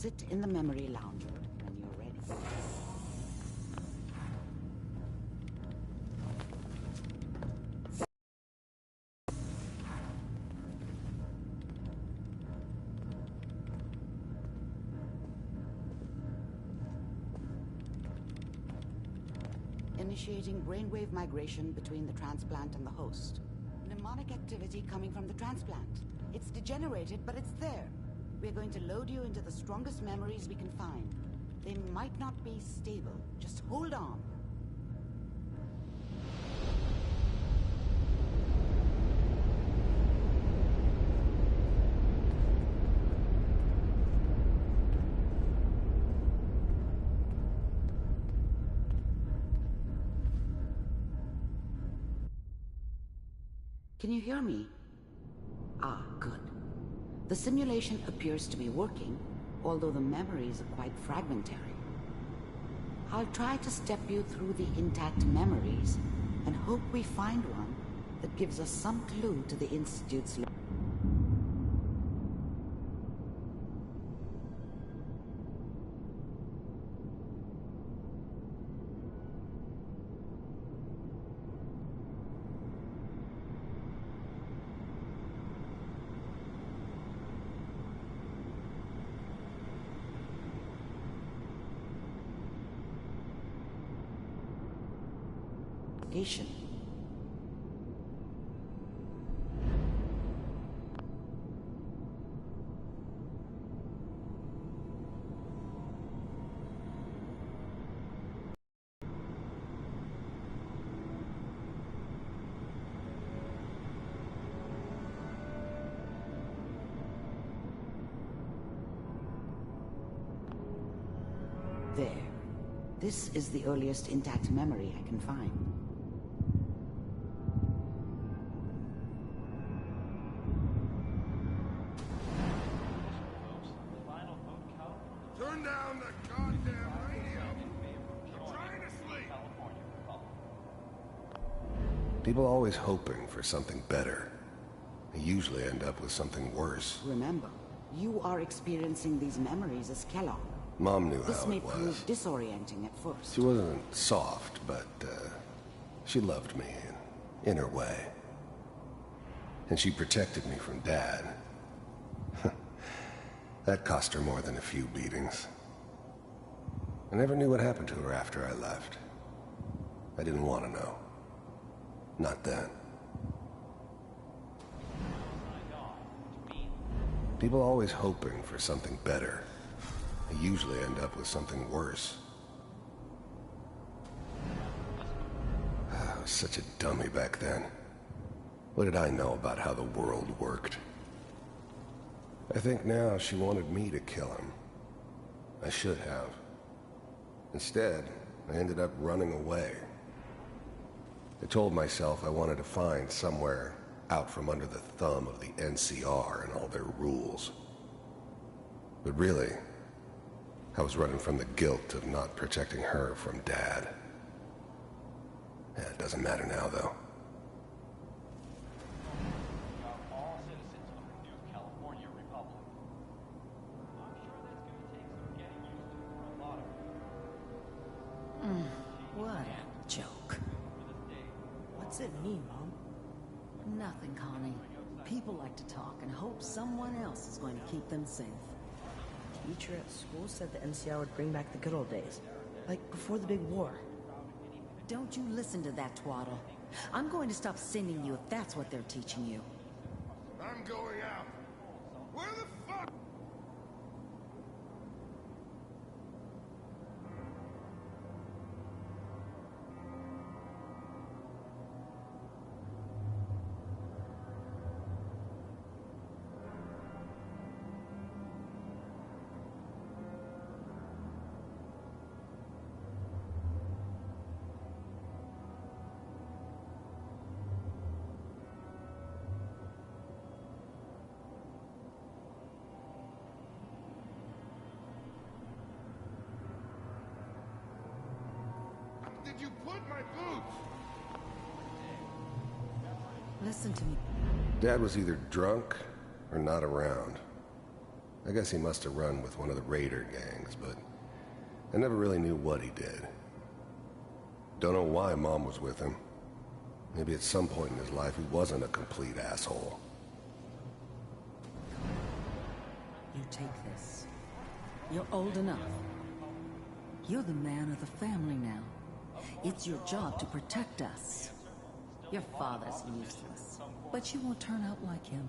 Sit in the memory lounger when you're ready. Initiating brainwave migration between the transplant and the host. Mnemonic activity coming from the transplant. It's degenerated, but it's there. We're going to load you into the strongest memories we can find. They might not be stable. Just hold on. Can you hear me? Ah, good. The simulation appears to be working, although the memories are quite fragmentary. I'll try to step you through the intact memories and hope we find one that gives us some clue to the Institute's location. There. This is the earliest intact memory I can find. Turn down the goddamn radio! I'm trying to sleep! People always hoping for something better. They usually end up with something worse. Remember, you are experiencing these memories as Kellogg. Mom knew This how may it was. prove disorienting at first. She wasn't soft, but she loved me in her way. And she protected me from Dad. That cost her more than a few beatings. I never knew what happened to her after I left. I didn't want to know. Not then. People always hoping for something better. They usually end up with something worse. I was such a dummy back then. What did I know about how the world worked? I think now she wanted me to kill him. I should have. Instead, I ended up running away. I told myself I wanted to find somewhere out from under the thumb of the NCR and all their rules. But really, I was running from the guilt of not protecting her from Dad. Yeah, it doesn't matter now, though. All citizens of the new California Republic. I'm sure that's going to take some getting used to for a lot of you. What a joke. What's it mean, Mom? Nothing, Connie. People like to talk and hope someone else is going to keep them safe. Teacher at school said the NCR would bring back the good old days. Like before the big war. Don't you listen to that twaddle. I'm going to stop sending you if that's what they're teaching you. I'm going out. Where the fuck? Did you put my boots? Listen to me. Dad was either drunk or not around. I guess he must have run with one of the raider gangs, but I never really knew what he did. Don't know why Mom was with him. Maybe at some point in his life he wasn't a complete asshole. You take this. You're old enough. You're the man of the family now. It's your job to protect us. Your father's useless, but you won't turn out like him.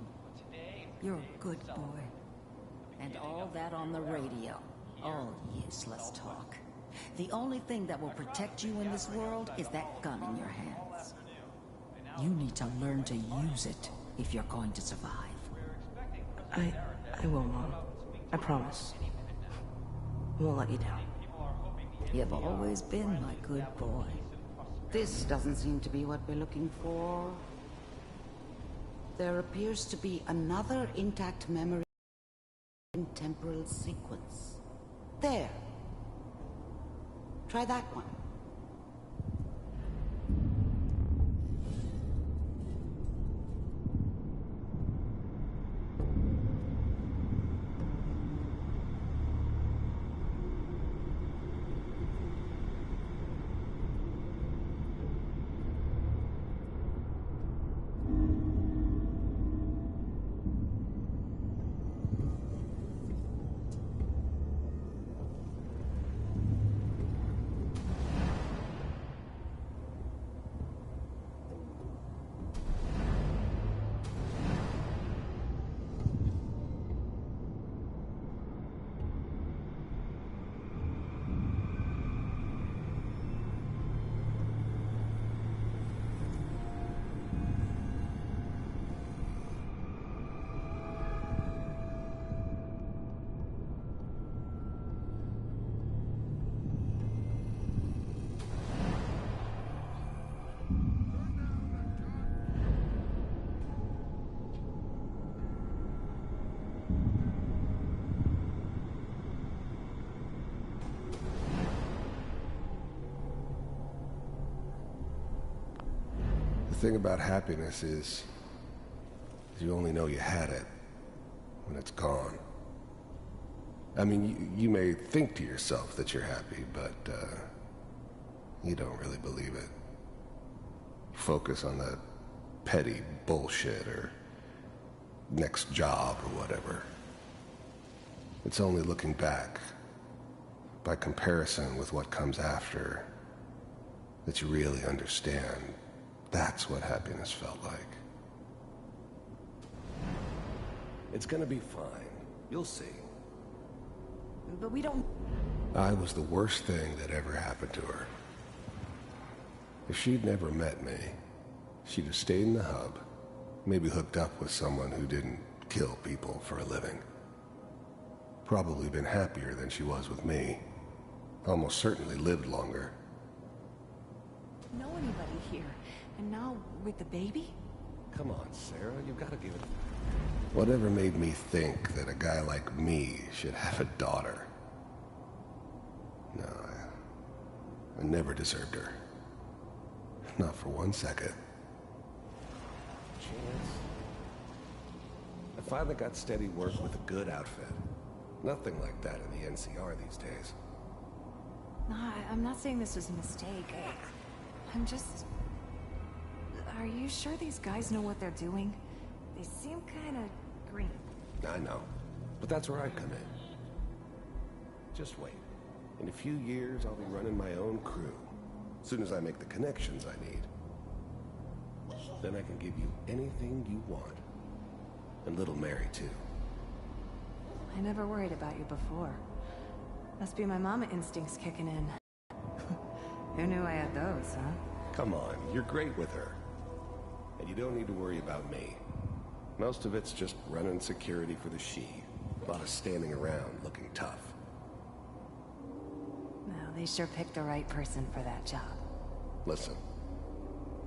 You're a good boy. And all that on the radio. All useless talk. The only thing that will protect you in this world is that gun in your hands. You need to learn to use it if you're going to survive. I will, Mom. I promise. I won't let you down. You've always been my good boy. This doesn't seem to be what we're looking for. There appears to be another intact memory in temporal sequence. There. Try that one. The thing about happiness is you only know you had it when it's gone. I mean, you may think to yourself that you're happy, but you don't really believe it. You focus on the petty bullshit or next job or whatever. It's only looking back, by comparison with what comes after, that you really understand. That's what happiness felt like. It's gonna be fine. You'll see. But we don't... I was the worst thing that ever happened to her. If she'd never met me, she'd have stayed in the hub, maybe hooked up with someone who didn't kill people for a living. Probably been happier than she was with me. Almost certainly lived longer. Know anybody here? And now with the baby? Come on, Sarah, you've got to give it... Whatever made me think that a guy like me should have a daughter? No, I never deserved her. Not for 1 second. Chance? I finally got steady work with a good outfit. Nothing like that in the NCR these days. No, I'm not saying this was a mistake. I'm just... Are you sure these guys know what they're doing? They seem kind of green. I know, but that's where I come in. Just wait. In a few years, I'll be running my own crew. As soon as I make the connections I need. Then I can give you anything you want. And little Mary, too. I never worried about you before. Must be my mama instincts kicking in. Who knew I had those, huh? Come on, you're great with her. And you don't need to worry about me. Most of it's just running security for the she. A lot of standing around looking tough. Well, they sure picked the right person for that job. Listen,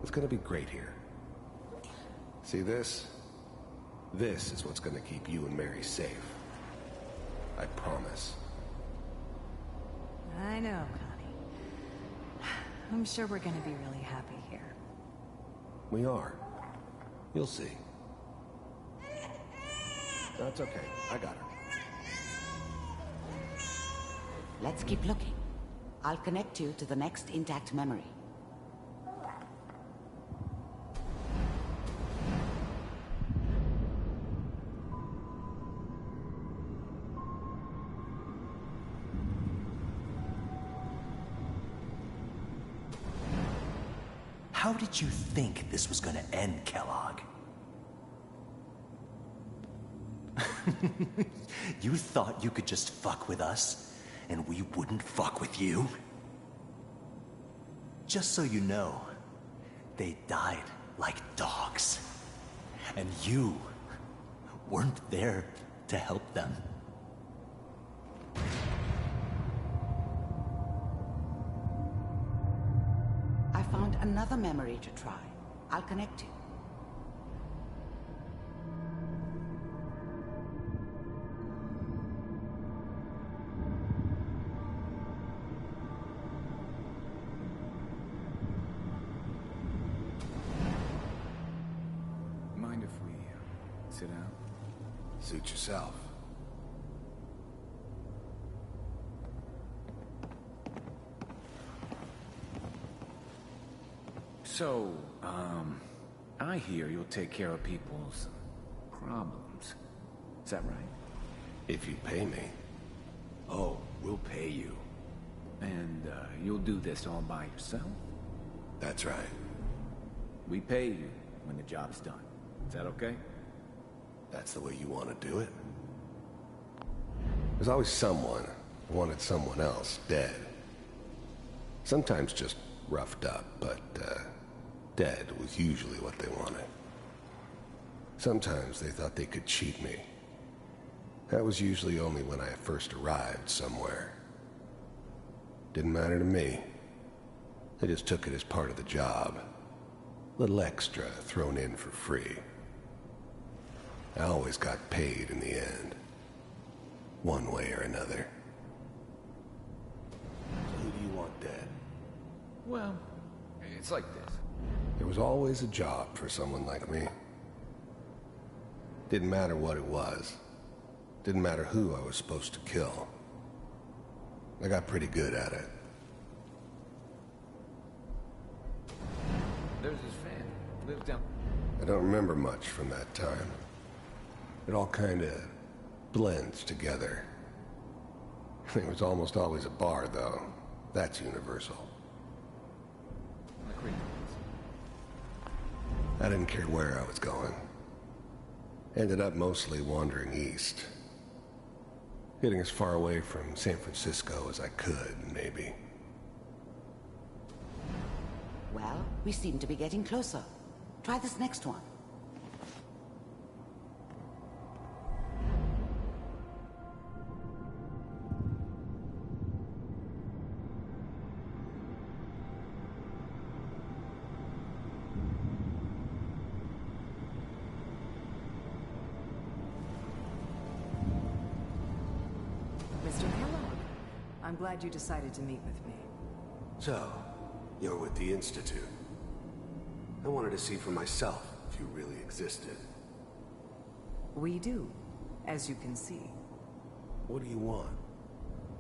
it's gonna be great here. See this? This is what's gonna keep you and Mary safe. I promise. I know, Connie. I'm sure we're gonna be really happy here. We are. You'll see. That's okay. I got her. Let's keep looking. I'll connect you to the next intact memory. How did you think this was gonna end, Kellogg? You thought you could just fuck with us, and we wouldn't fuck with you? Just so you know, they died like dogs. And you weren't there to help them. I found another memory to try. I'll connect you. Mind if we sit down? Suit yourself. So, I hear you'll take care of people's problems. Is that right? If you pay me. Oh, we'll pay you. And, you'll do this all by yourself? That's right. We pay you when the job's done. Is that okay? That's the way you want to do it? There's always someone who wanted someone else dead. Sometimes just roughed up, but, dead was usually what they wanted. Sometimes they thought they could cheat me. That was usually only when I first arrived somewhere. Didn't matter to me. They just took it as part of the job. Little extra thrown in for free. I always got paid in the end. One way or another. So who do you want dead? Well, it's like this. There was always a job for someone like me. Didn't matter what it was. Didn't matter who I was supposed to kill. I got pretty good at it. There's his family. Lives down... I don't remember much from that time. It all kinda blends together. There was almost always a bar, though. That's universal. on the creek. I didn't care where I was going. Ended up mostly wandering east. Getting as far away from San Francisco as I could, maybe. Well, we seem to be getting closer. Try this next one. Mr. Kellogg, I'm glad you decided to meet with me. So, you're with the Institute. I wanted to see for myself if you really existed. We do, as you can see. What do you want?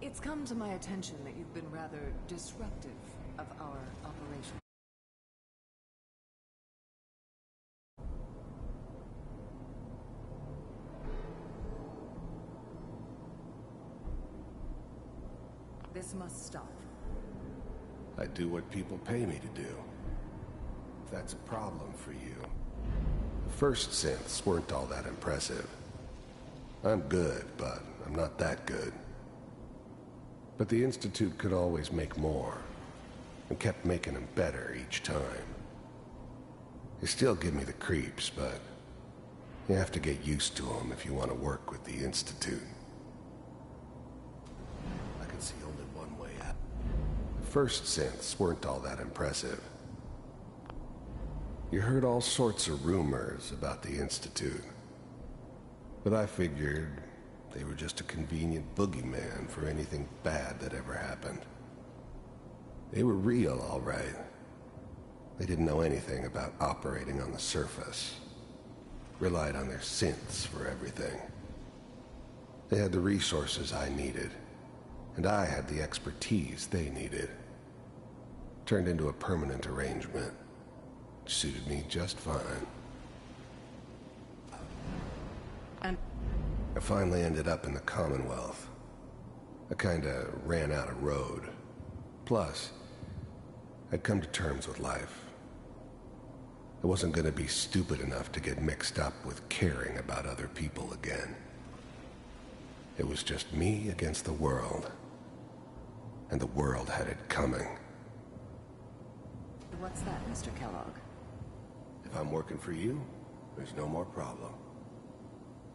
It's come to my attention that you've been rather disruptive of our operation. This must stop. I do what people pay me to do. If that's a problem for you. The first synths weren't all that impressive. I'm good, but I'm not that good. But the Institute could always make more, and kept making them better each time. They still give me the creeps, but you have to get used to them if you want to work with the Institute. I can see only one way out. The first synths weren't all that impressive. You heard all sorts of rumors about the Institute. But I figured they were just a convenient boogeyman for anything bad that ever happened. They were real, all right. They didn't know anything about operating on the surface. Relied on their synths for everything. They had the resources I needed, and I had the expertise they needed. Turned into a permanent arrangement. Suited me just fine. And I finally ended up in the Commonwealth. I kinda ran out of road. Plus, I'd come to terms with life. I wasn't gonna be stupid enough to get mixed up with caring about other people again. It was just me against the world. And the world had it coming. what's that, Mr. Kellogg? If I'm working for you, there's no more problem.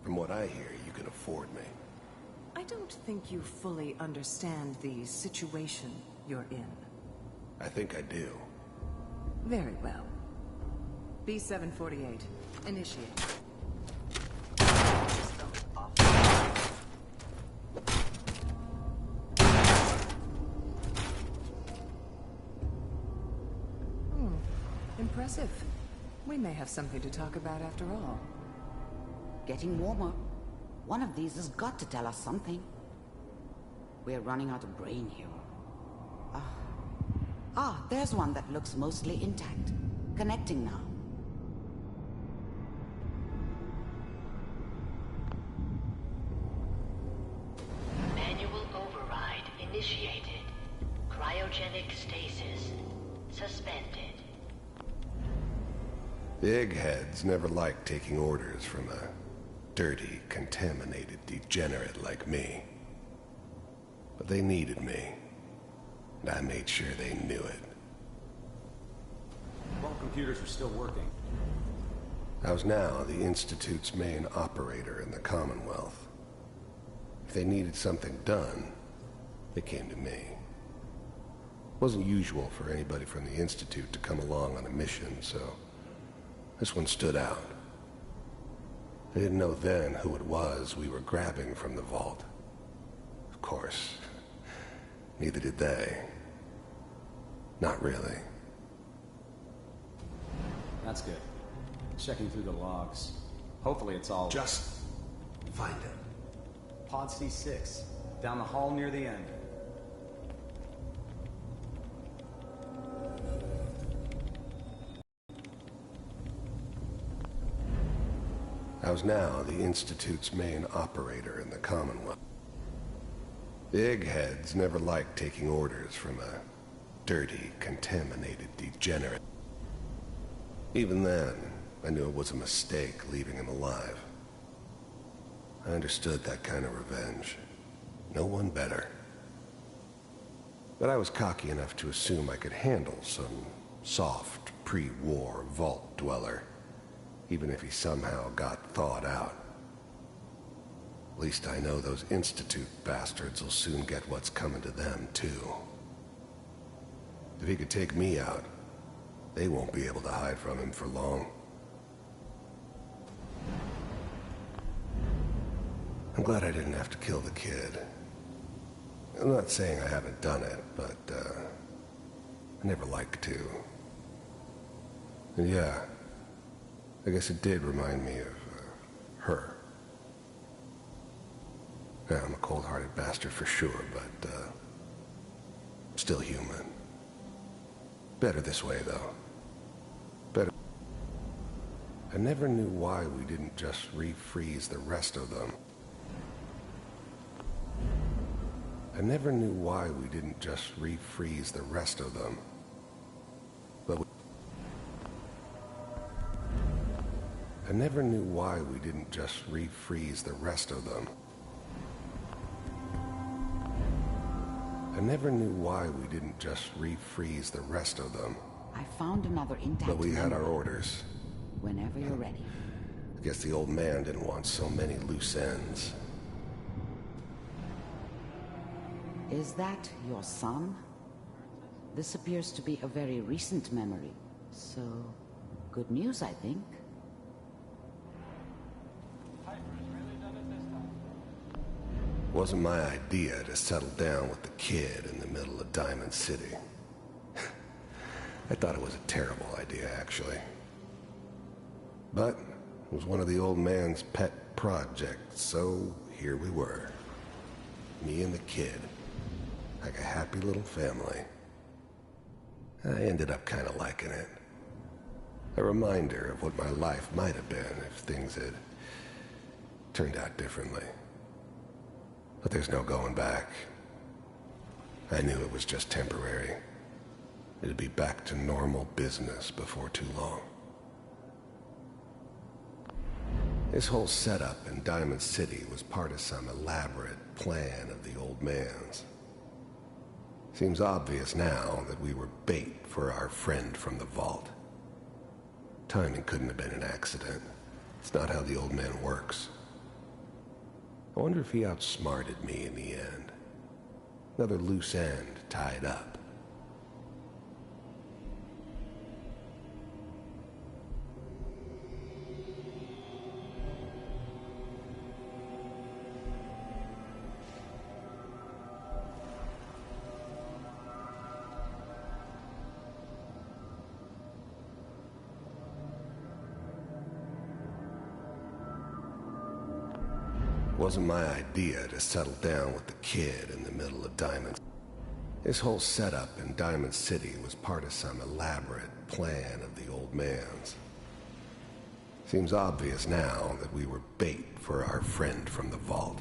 From what I hear, you can afford me. I don't think you fully understand the situation you're in. I think I do. Very well. B-748, initiate. Impressive. We may have something to talk about after all. Getting warmer. One of these has got to tell us something. We're running out of brain here. There's one that looks mostly intact. Connecting now. Manual override initiated. Cryogenic stasis suspended. The eggheads never liked taking orders from a dirty, contaminated degenerate like me. But they needed me, and I made sure they knew it. All computers are still working. I was now the Institute's main operator in the Commonwealth. If they needed something done, they came to me. It wasn't usual for anybody from the Institute to come along on a mission, so this one stood out. I didn't know then who it was we were grabbing from the vault. Of course, neither did they. Not really. That's good. Checking through the logs. Hopefully it's all... Just find him. Pod C6. Down the hall near the end. I was now the Institute's main operator in the Commonwealth. The eggheads never liked taking orders from a dirty, contaminated degenerate. Even then, I knew it was a mistake leaving him alive. I understood that kind of revenge. No one better. But I was cocky enough to assume I could handle some soft, pre-war vault dweller, even if he somehow got thawed out. At least I know those Institute bastards will soon get what's coming to them, too. If he could take me out, they won't be able to hide from him for long. I'm glad I didn't have to kill the kid. I'm not saying I haven't done it, but, I never like to. And yeah, I guess it did remind me of, her. Yeah, I'm a cold-hearted bastard for sure, but, still human. Better this way, though. Better. I never knew why we didn't just refreeze the rest of them. I never knew why we didn't just refreeze the rest of them. But I never knew why we didn't just refreeze the rest of them. I never knew why we didn't just refreeze the rest of them. I found another intact But we had member. our orders. Whenever you're ready. I guess the old man didn't want so many loose ends. Is that your son? This appears to be a very recent memory. So, good news, I think. Wasn't my idea to settle down with the kid in the middle of Diamond City. I thought it was a terrible idea, actually. But it was one of the old man's pet projects, so here we were. Me and the kid, like a happy little family. I ended up kind of liking it. A reminder of what my life might have been if things had turned out differently. But there's no going back. I knew it was just temporary. It'd be back to normal business before too long. This whole setup in Diamond City was part of some elaborate plan of the old man's. Seems obvious now that we were bait for our friend from the vault. Timing couldn't have been an accident. It's not how the old man works. I wonder if he outsmarted me in the end. Another loose end tied up. It wasn't my idea to settle down with the kid in the middle of Diamond. This whole setup in Diamond City was part of some elaborate plan of the old man's. Seems obvious now that we were bait for our friend from the vault.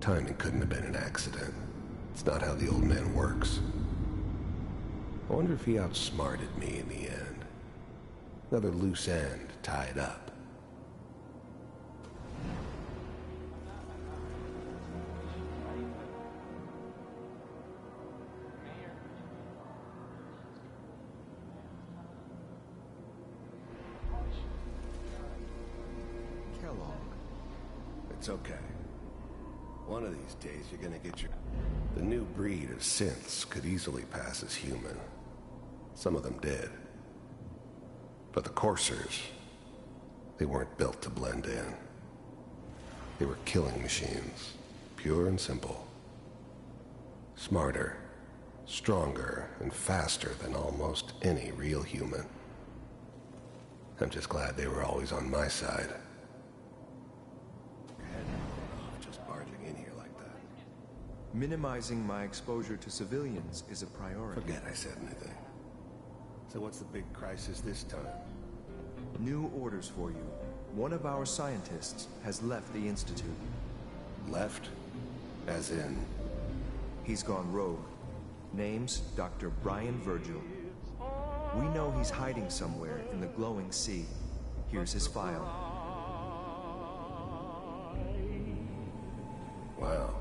Timing couldn't have been an accident. It's not how the old man works. I wonder if he outsmarted me in the end. Another loose end tied up. It's okay. One of these days you're gonna get your... The new breed of synths could easily pass as human. Some of them did. But the coursers, they weren't built to blend in. They were killing machines, pure and simple. Smarter, stronger, and faster than almost any real human. I'm just glad they were always on my side. Minimizing my exposure to civilians is a priority. Forget I said anything. So what's the big crisis this time? New orders for you. One of our scientists has left the Institute. Left? As in? He's gone rogue. Name's Dr. Brian Virgil. We know he's hiding somewhere in the glowing sea. Here's his file. Wow.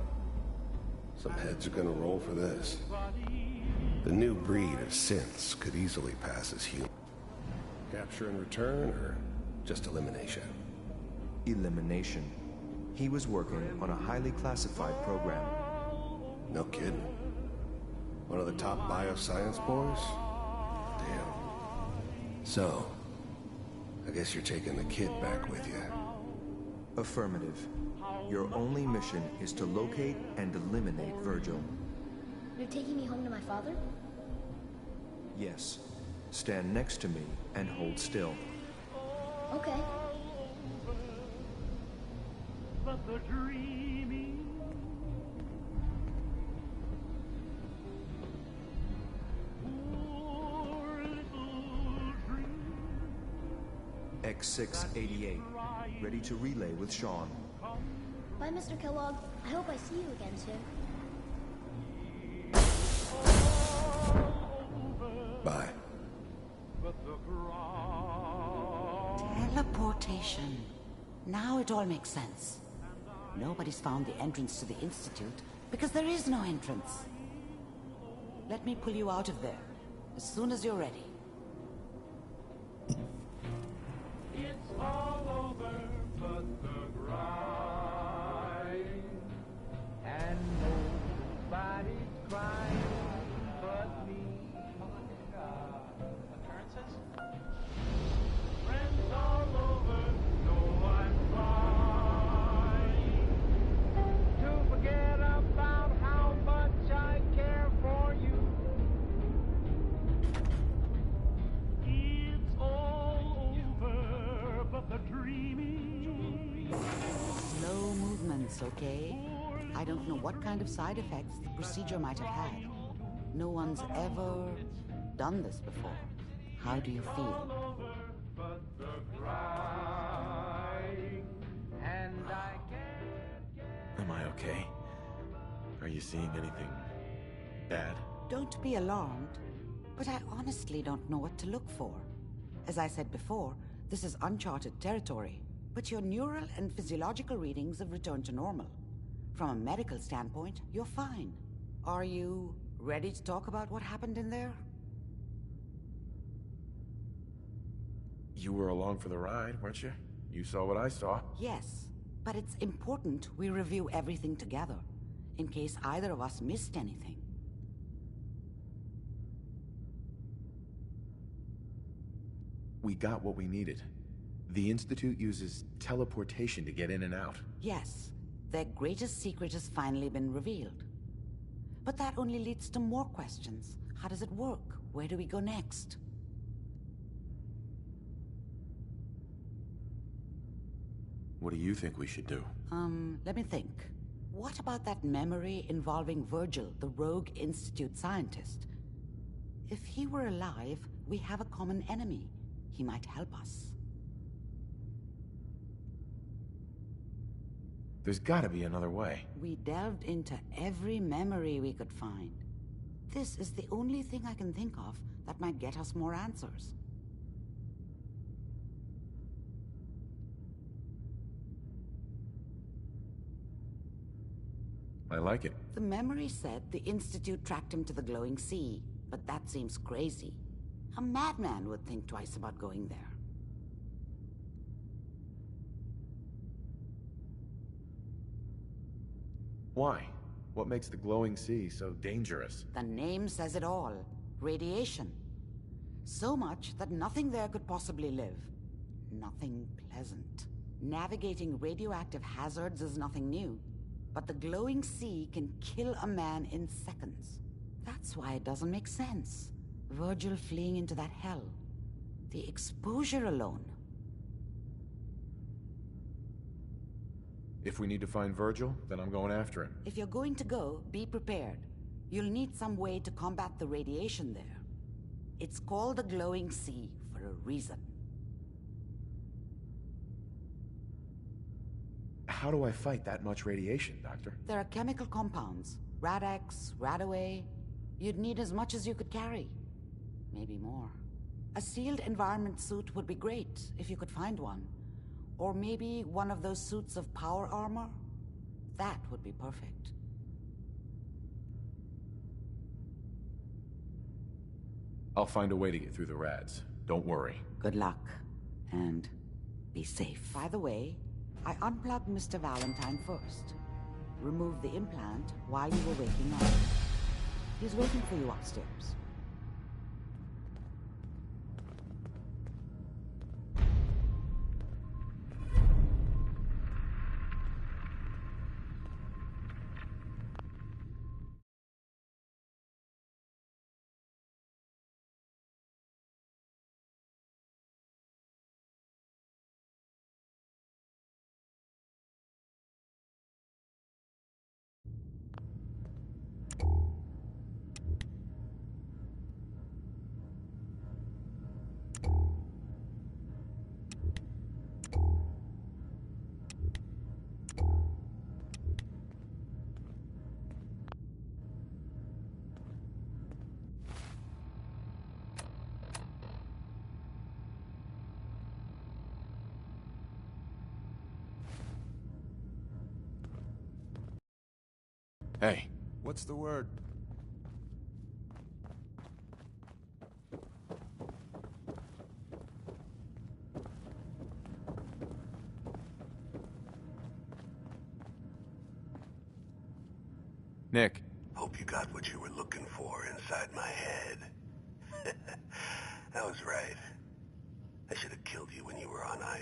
Some heads are gonna roll for this. The new breed of synths could easily pass as human. Capture and return, or just elimination? Elimination. He was working on a highly classified program. No kidding. One of the top bioscience boys? Damn. So, I guess you're taking the kid back with you. Affirmative. Your only mission is to locate and eliminate Virgil. You're taking me home to my father? Yes. Stand next to me and hold still. Okay. But the dreaming X688, ready to relay with Sean. Bye, Mr. Kellogg. I hope I see you again soon. Bye. Teleportation. Now it all makes sense. Nobody's found the entrance to the Institute because there is no entrance. Let me pull you out of there as soon as you're ready. It's all over but the grind, and nobody's crying but me. Appearances? Friends all over know I'm trying to forget about how much I care for you. It's all over but the dreaming. Slow movements, okay? I I don't know what kind of side effects the procedure might have had. No one's ever done this before. How do you feel? Am I okay? Are you seeing anything bad? Don't be alarmed, but I honestly don't know what to look for. As I said before, this is uncharted territory, but your neural and physiological readings have returned to normal. From a medical standpoint, you're fine. Are you ready to talk about what happened in there? You were along for the ride, weren't you? You saw what I saw. Yes, but it's important we review everything together, in case either of us missed anything. We got what we needed. The Institute uses teleportation to get in and out. Yes, their greatest secret has finally been revealed. But that only leads to more questions. How does it work? Where do we go next? What do you think we should do? Let me think. What about that memory involving Virgil, the rogue Institute scientist? If he were alive, we have a common enemy. He might help us. There's gotta be another way. We delved into every memory we could find. This is the only thing I can think of that might get us more answers. I like it. The memory said the Institute tracked him to the glowing sea, but that seems crazy. A madman would think twice about going there. Why? What makes the glowing sea so dangerous? The name says it all. Radiation. So much that nothing there could possibly live. Nothing pleasant. Navigating radioactive hazards is nothing new. But the glowing sea can kill a man in seconds. That's why it doesn't make sense. Virgil fleeing into that hell. The exposure alone. If we need to find Virgil, then I'm going after him. If you're going to go, be prepared. You'll need some way to combat the radiation there. It's called the glowing sea for a reason. How do I fight that much radiation, Doctor? There are chemical compounds. Rad-X, Radaway. You'd need as much as you could carry. Maybe more. A sealed environment suit would be great, if you could find one. Or maybe one of those suits of power armor? That would be perfect. I'll find a way to get through the rads. Don't worry. Good luck. And be safe. By the way, I unplugged Mr. Valentine first. Removed the implant while you were waking up. He's waiting for you upstairs. Hey. What's the word? Nick. Hope you got what you were looking for inside my head. I was right. I should have killed you when you were on ice.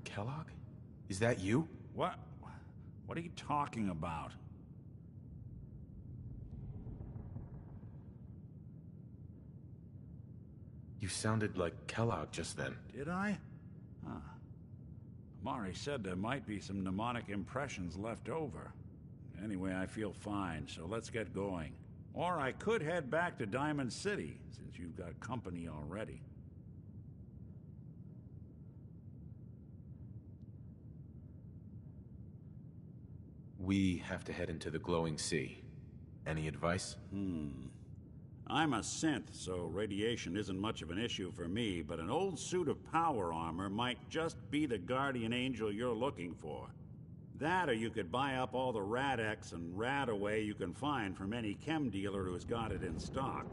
Kellogg? Is that you? What? What are you talking about? You sounded like Kellogg just then. Did I? Huh. Amari said there might be some mnemonic impressions left over. Anyway, I feel fine, so let's get going. Or I could head back to Diamond City, since you've got company already. We have to head into the glowing sea. Any advice? I'm a synth, so radiation isn't much of an issue for me, but an old suit of power armor might just be the guardian angel you're looking for. That, or you could buy up all the Rad-X and Rad-Away you can find from any chem dealer who's got it in stock.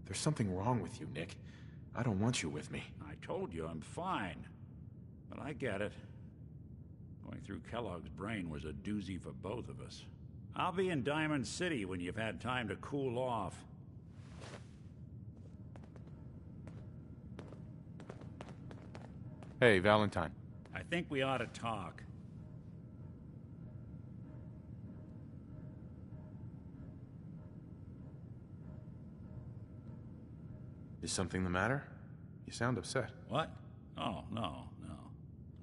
There's something wrong with you, Nick. I don't want you with me. I told you I'm fine. But I get it. Going through Kellogg's brain was a doozy for both of us. I'll be in Diamond City when you've had time to cool off. Hey, Valentine. I think we ought to talk. Is something the matter? You sound upset. What? Oh, no.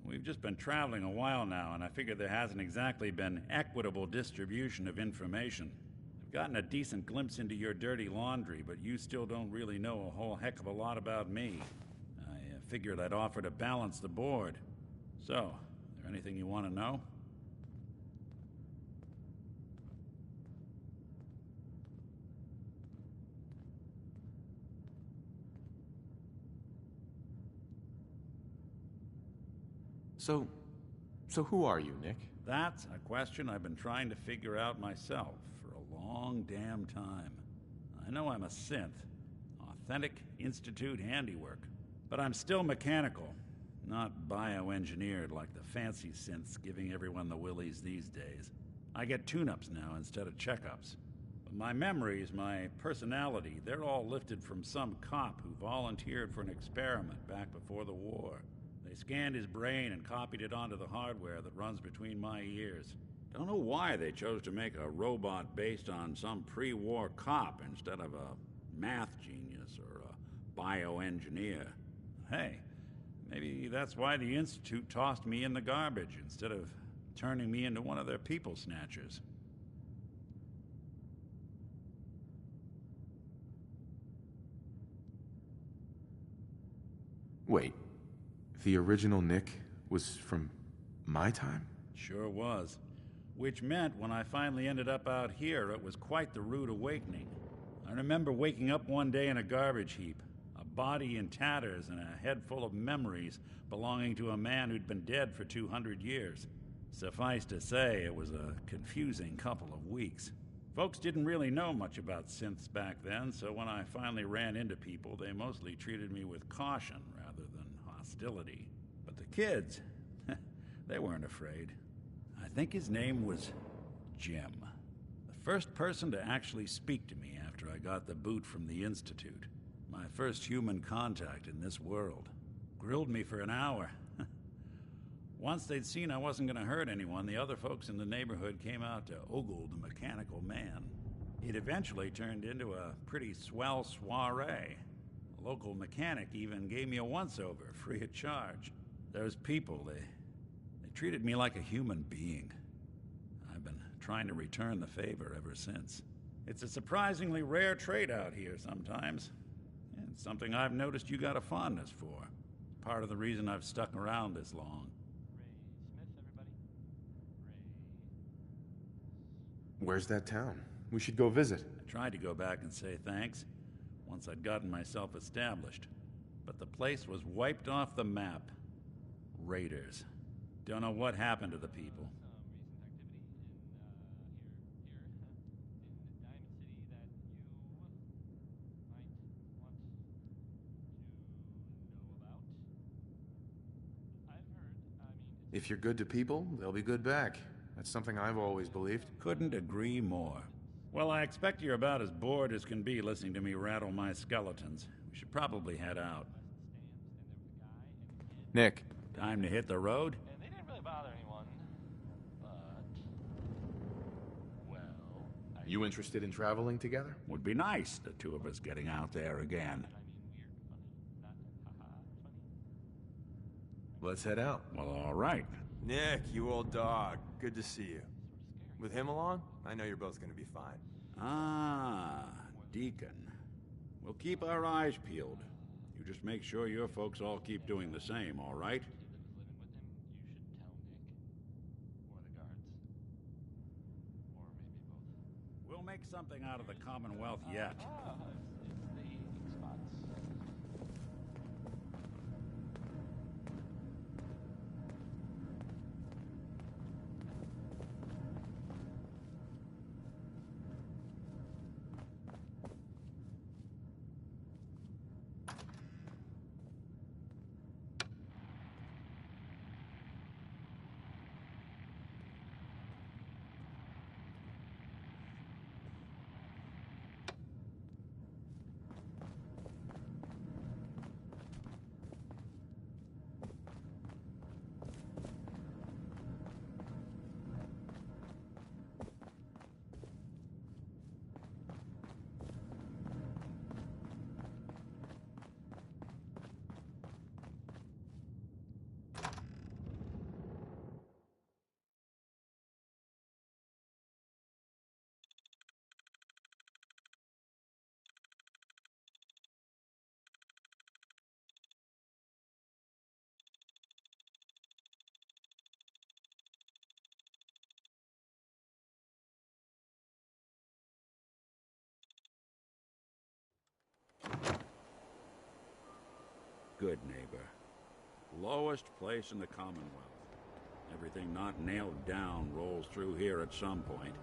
We've just been traveling a while now, and I figure there hasn't exactly been equitable distribution of information. I've gotten a decent glimpse into your dirty laundry, but you still don't really know a whole heck of a lot about me. I figured I'd offer to balance the board. So, is there anything you want to know? So who are you, Nick? That's a question I've been trying to figure out myself for a long damn time. I know I'm a synth, authentic Institute handiwork, but I'm still mechanical, not bioengineered like the fancy synths giving everyone the willies these days. I get tune-ups now instead of checkups. But my memories, my personality, they're all lifted from some cop who volunteered for an experiment back before the war. They scanned his brain and copied it onto the hardware that runs between my ears. Don't know why they chose to make a robot based on some pre-war cop instead of a math genius or a bioengineer. Hey, maybe that's why the Institute tossed me in the garbage instead of turning me into one of their people snatchers. Wait. The original Nick was from my time? Sure was. Which meant when I finally ended up out here, it was quite the rude awakening. I remember waking up one day in a garbage heap, a body in tatters and a head full of memories belonging to a man who'd been dead for 200 years. Suffice to say, it was a confusing couple of weeks. Folks didn't really know much about synths back then, so when I finally ran into people, they mostly treated me with caution rather than hostility. But the kids, they weren't afraid. I think his name was Jim. The first person to actually speak to me after I got the boot from the Institute. My first human contact in this world. Grilled me for an hour. Once they'd seen I wasn't going to hurt anyone, the other folks in the neighborhood came out to ogle the mechanical man. It eventually turned into a pretty swell soiree. A local mechanic even gave me a once-over, free of charge. Those people, they treated me like a human being. I've been trying to return the favor ever since. It's a surprisingly rare trait out here sometimes. And something I've noticed you got a fondness for. Part of the reason I've stuck around this long. Where's that town? We should go visit. I tried to go back and say thanks, once I'd gotten myself established. But the place was wiped off the map. Raiders. Don't know what happened to the people. If you're good to people, they'll be good back. That's something I've always believed. Couldn't agree more. Well, I expect you're about as bored as can be listening to me rattle my skeletons. We should probably head out. Nick. Time to hit the road? You interested in traveling together? Would be nice, the two of us getting out there again. Let's head out. Well, all right. Nick, you old dog. Good to see you. With him along, I know you're both gonna be fine. Ah, Deacon. We'll keep our eyes peeled. You just make sure your folks all keep doing the same, all right? We'll make something out of the Commonwealth yet. Good neighbor. Lowest place in the Commonwealth. Everything not nailed down rolls through here at some point.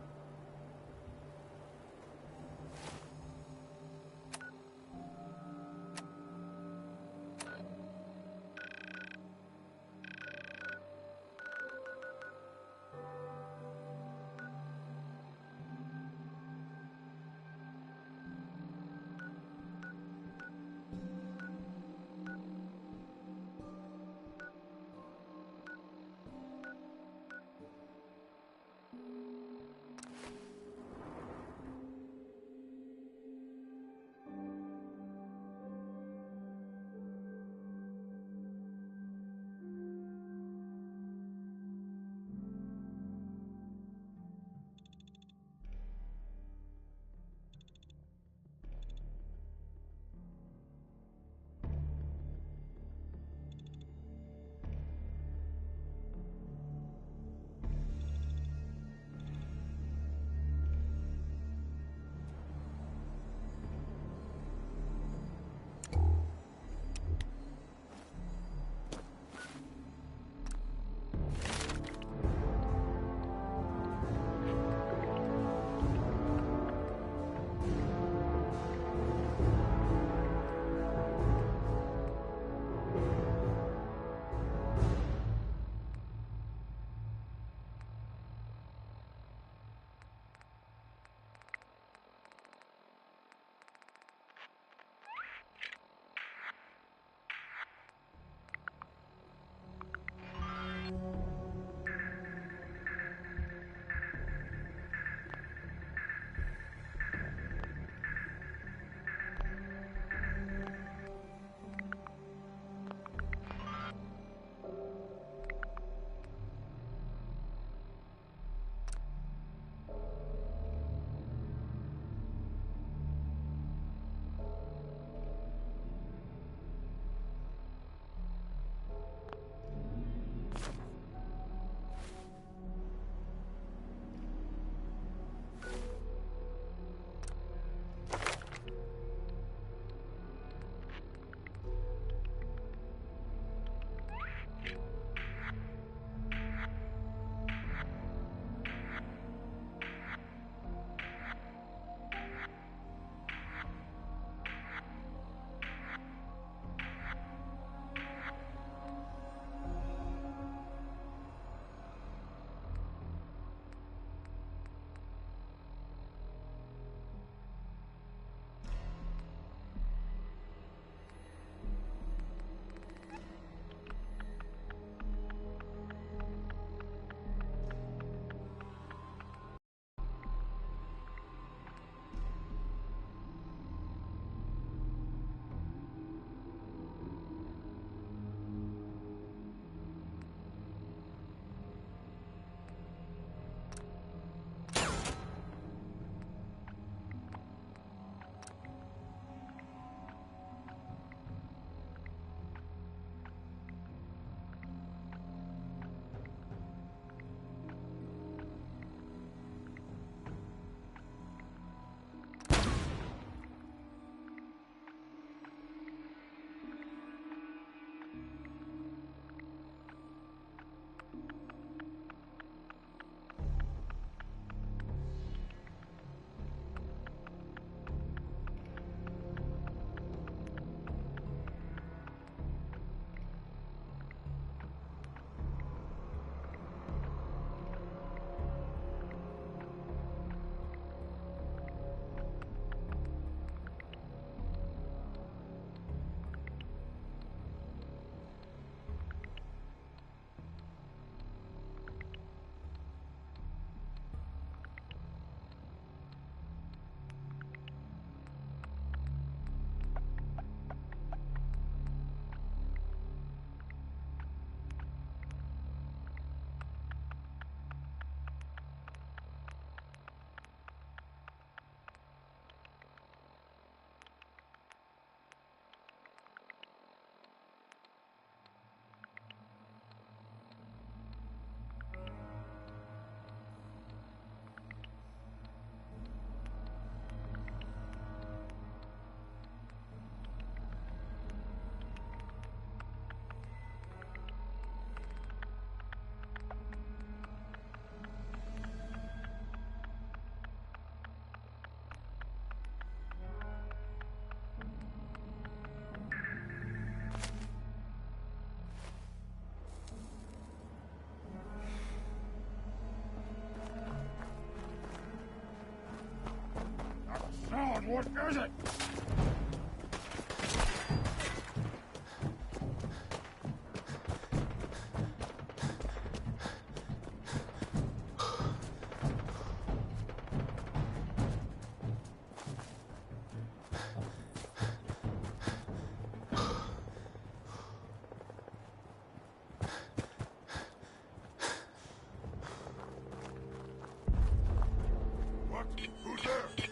What is it? Who's there?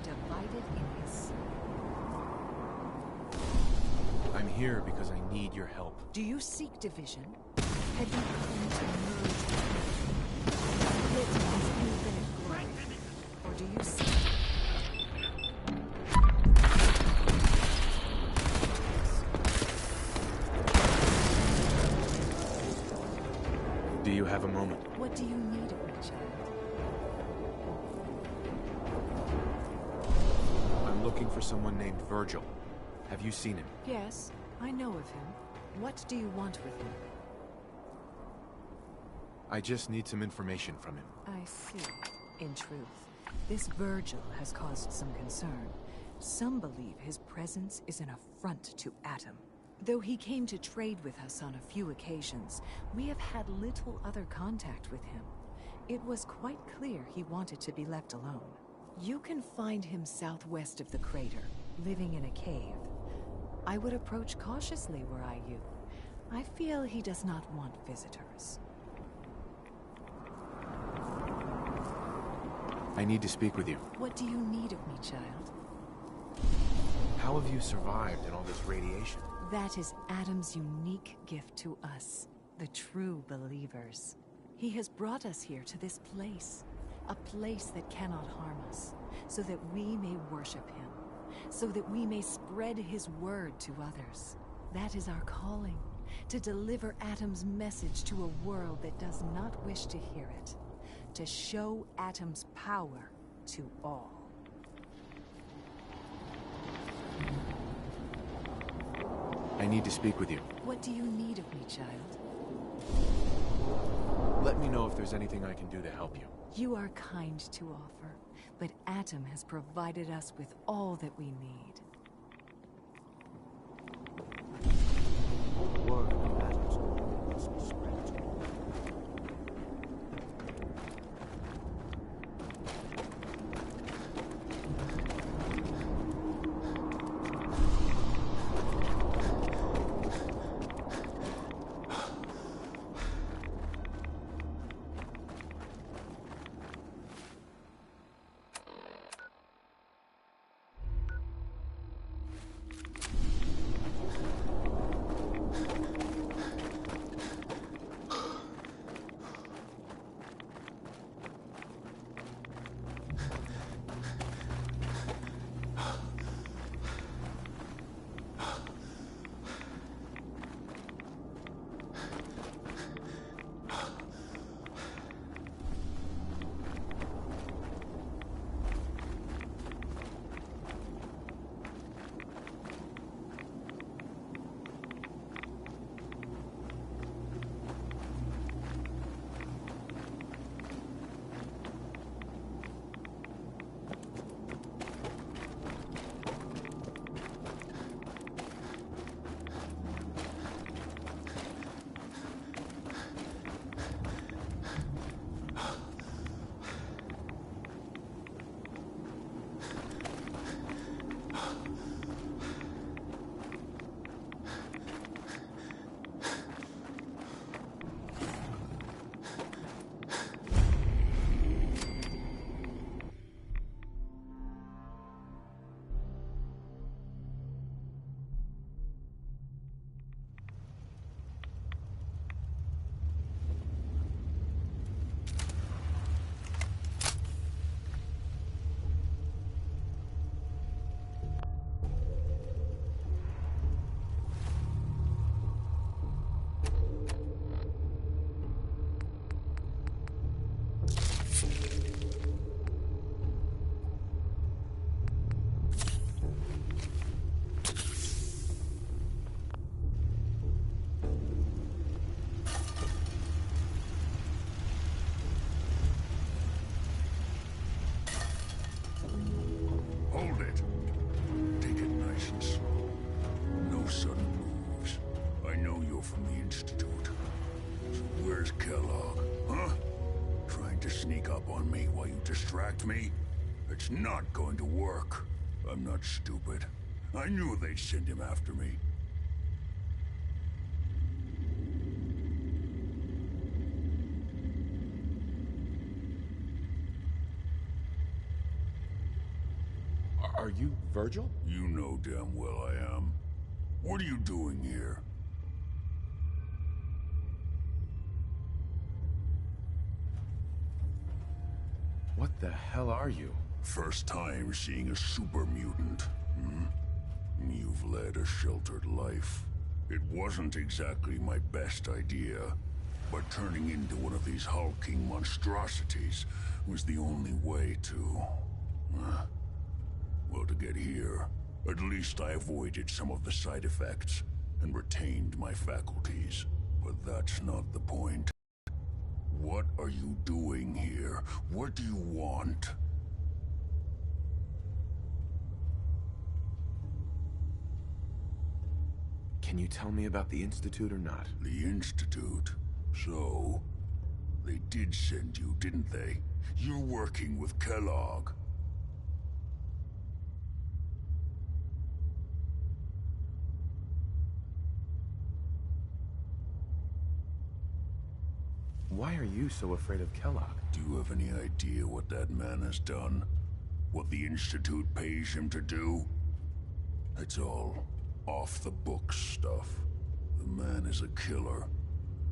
divided in his... I'm here because I need your help. Do you seek division? Have you come to merge with his infinite glory? Or do you seek... Do you have a moment? What do you need of me, child? I'm looking for someone named Virgil. Have you seen him? Yes, I know of him. What do you want with him? I just need some information from him. I see. In truth, this Virgil has caused some concern. Some believe his presence is an affront to Atom. Though he came to trade with us on a few occasions, we have had little other contact with him. It was quite clear he wanted to be left alone. You can find him southwest of the crater, living in a cave. I would approach cautiously were I you. I feel he does not want visitors. I need to speak with you. What do you need of me, child? How have you survived in all this radiation? That is Adam's unique gift to us, the true believers. He has brought us here to this place, a place that cannot harm us, so that we may worship him, so that we may spread his word to others. That is our calling, to deliver Atom's message to a world that does not wish to hear it, to show Atom's power to all. I need to speak with you. What do you need of me, child? Let me know if there's anything I can do to help you. You are kind to offer, but Atom has provided us with all that we need. Word of Atom's must be spread. Distract me? It's not going to work. I'm not stupid. I knew they'd send him after me. Are you Virgil? You know damn well I am. What are you doing here? What the hell are you? First time seeing a super mutant, hmm? You've led a sheltered life. It wasn't exactly my best idea, but turning into one of these hulking monstrosities was the only way to... well, to get here, at least I avoided some of the side effects and retained my faculties. But that's not the point. What are you doing here? What do you want? Can you tell me about the Institute or not? The Institute? So, they did send you, didn't they? You're working with Kellogg. Why are you so afraid of Kellogg? Do you have any idea what that man has done? What the Institute pays him to do? It's all off-the-books stuff. The man is a killer,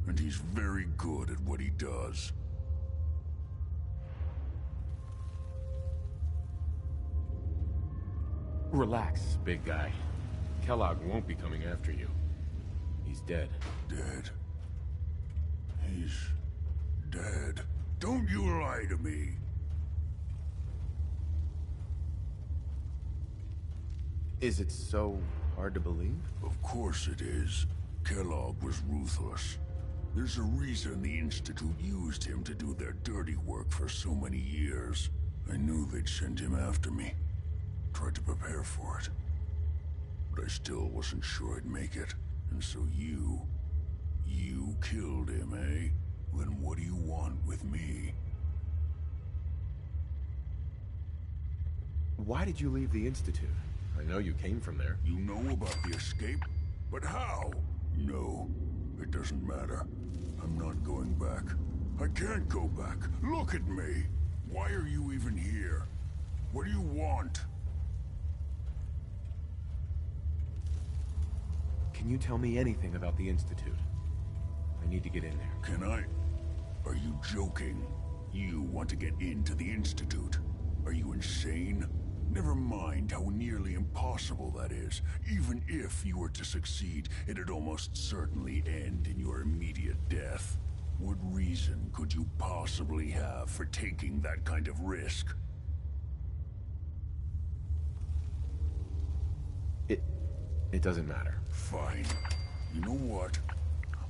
and he's very good at what he does. Relax, big guy. Kellogg won't be coming after you. He's dead. Dead? He's dead. Don't you lie to me! Is it so hard to believe? Of course it is. Kellogg was ruthless. There's a reason the Institute used him to do their dirty work for so many years. I knew they'd send him after me. Tried to prepare for it. But I still wasn't sure I'd make it. And so you killed him, eh? Then what do you want with me? Why did you leave the Institute? I know you came from there. You know about the escape? But how? No, it doesn't matter. I'm not going back. I can't go back. Look at me. Why are you even here? What do you want? Can you tell me anything about the Institute? I need to get in there. Can I? Are you joking? You want to get into the Institute? Are you insane? Never mind how nearly impossible that is. Even if you were to succeed, it'd almost certainly end in your immediate death. What reason could you possibly have for taking that kind of risk? It doesn't matter. Fine. You know what?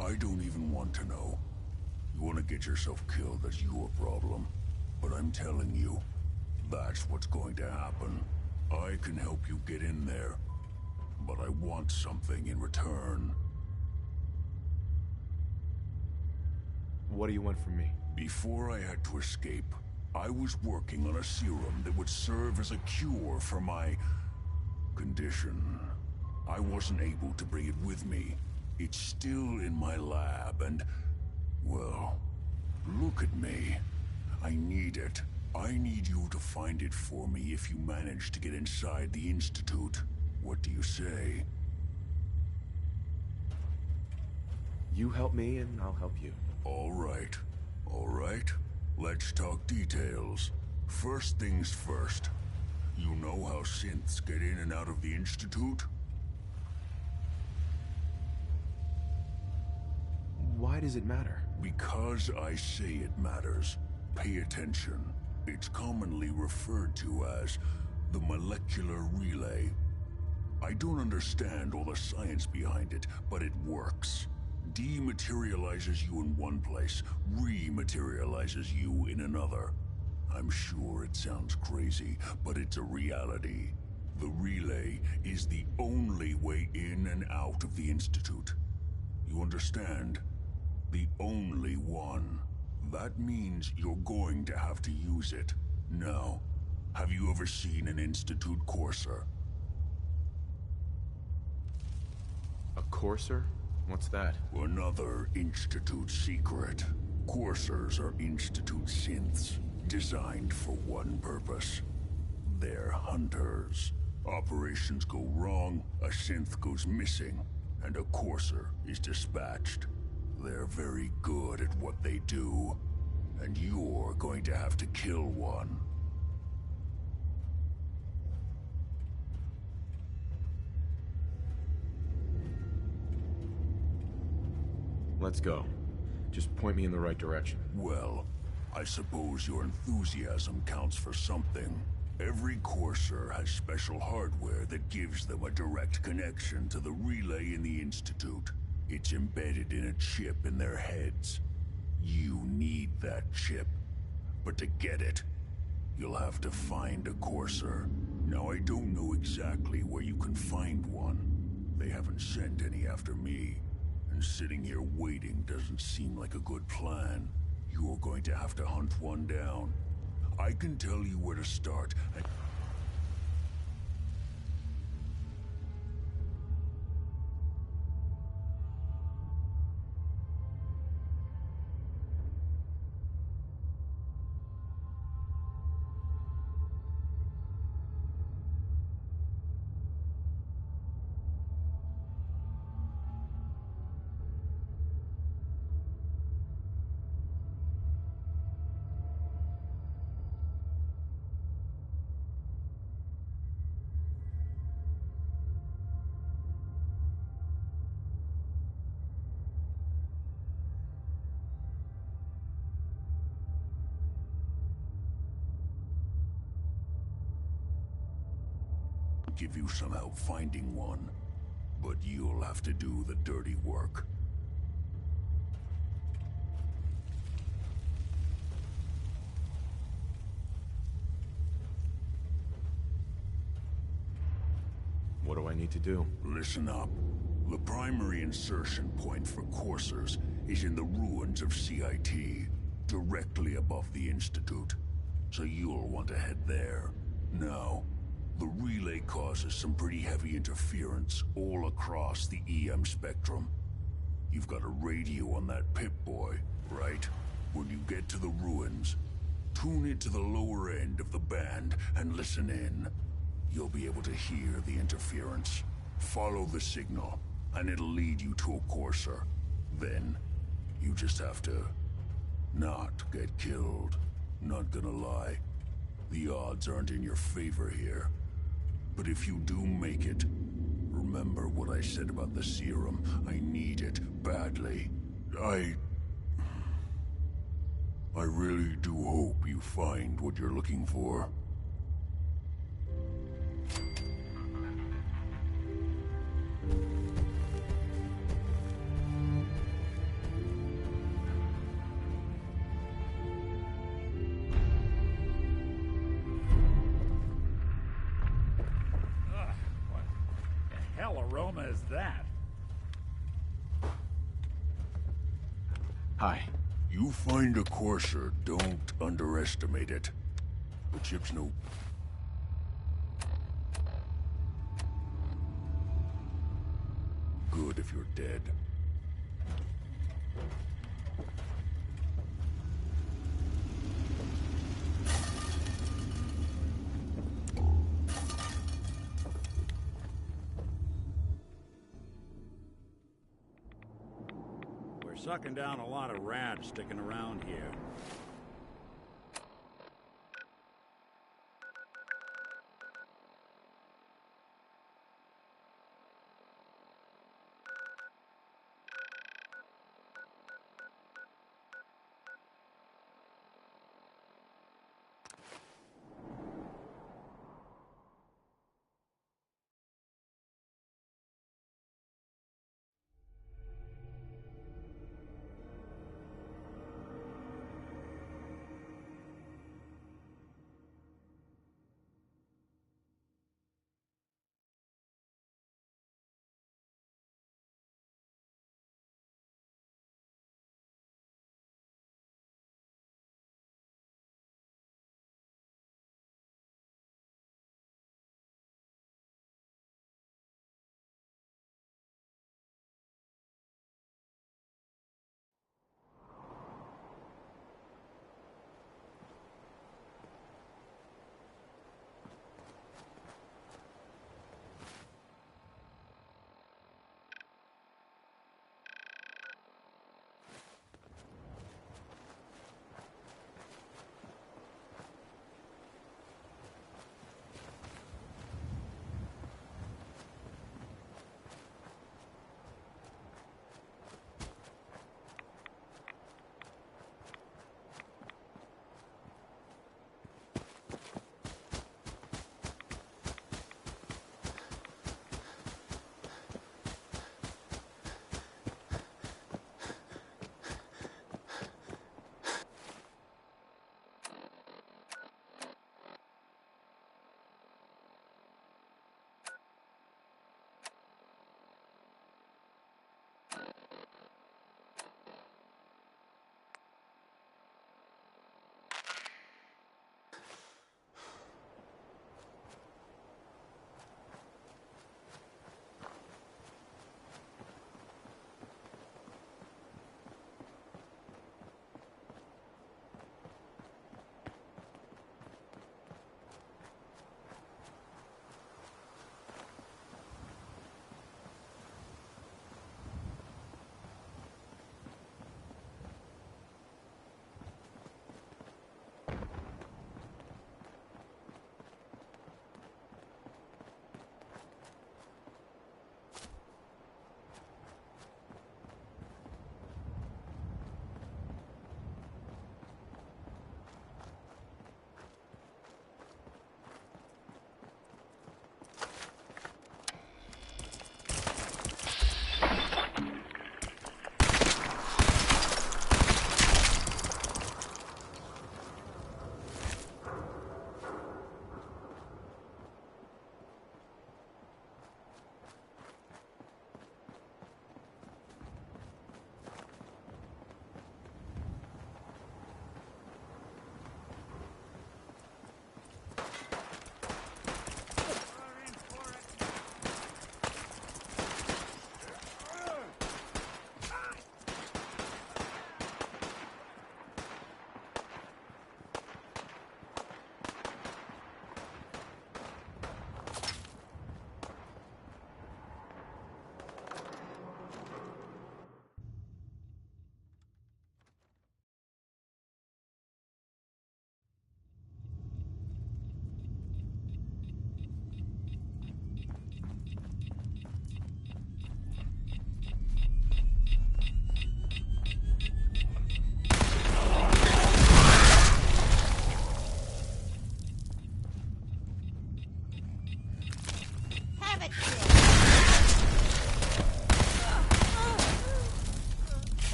I don't even want to know. You want to get yourself killed, that's your problem. But I'm telling you, that's what's going to happen. I can help you get in there, but I want something in return. What do you want from me? Before I had to escape, I was working on a serum that would serve as a cure for my condition. I wasn't able to bring it with me. It's still in my lab and, well, look at me. I need it. I need you to find it for me if you manage to get inside the Institute. What do you say? You help me and I'll help you. All right. All right. Let's talk details. First things first. You know how synths get in and out of the Institute? Why does it matter? Because I say it matters. Pay attention. It's commonly referred to as the molecular relay. I don't understand all the science behind it, but it works. Dematerializes you in one place, rematerializes you in another. I'm sure it sounds crazy, but it's a reality. The relay is the only way in and out of the Institute. You understand? The only one. That means you're going to have to use it. Now, have you ever seen an Institute courser? A courser? What's that? Another Institute secret. Coursers are Institute synths, designed for one purpose. They're hunters. Operations go wrong, a synth goes missing, and a courser is dispatched. They're very good at what they do, and you're going to have to kill one. Let's go. Just point me in the right direction. Well, I suppose your enthusiasm counts for something. Every courser has special hardware that gives them a direct connection to the relay in the Institute. It's embedded in a chip in their heads. You need that chip. But to get it, you'll have to find a courser. Now, I don't know exactly where you can find one. They haven't sent any after me. And sitting here waiting doesn't seem like a good plan. You're going to have to hunt one down. I can tell you where to start, and... give you some help finding one, but you'll have to do the dirty work. What do I need to do? Listen up. The primary insertion point for coursers is in the ruins of CIT, directly above the Institute. So you'll want to head there. Now, the relay causes some pretty heavy interference all across the EM spectrum. You've got a radio on that Pip-Boy, right? When you get to the ruins, tune it to the lower end of the band and listen in. You'll be able to hear the interference. Follow the signal, and it'll lead you to a courser. Then, you just have to not get killed. Not gonna lie, the odds aren't in your favor here. But if you do make it, remember what I said about the serum. I need it badly. I really do hope you find what you're looking for. Aroma is that? Hi. You find a courser, don't underestimate it. The chip's no... good if you're dead. Sucking down a lot of rats sticking around here.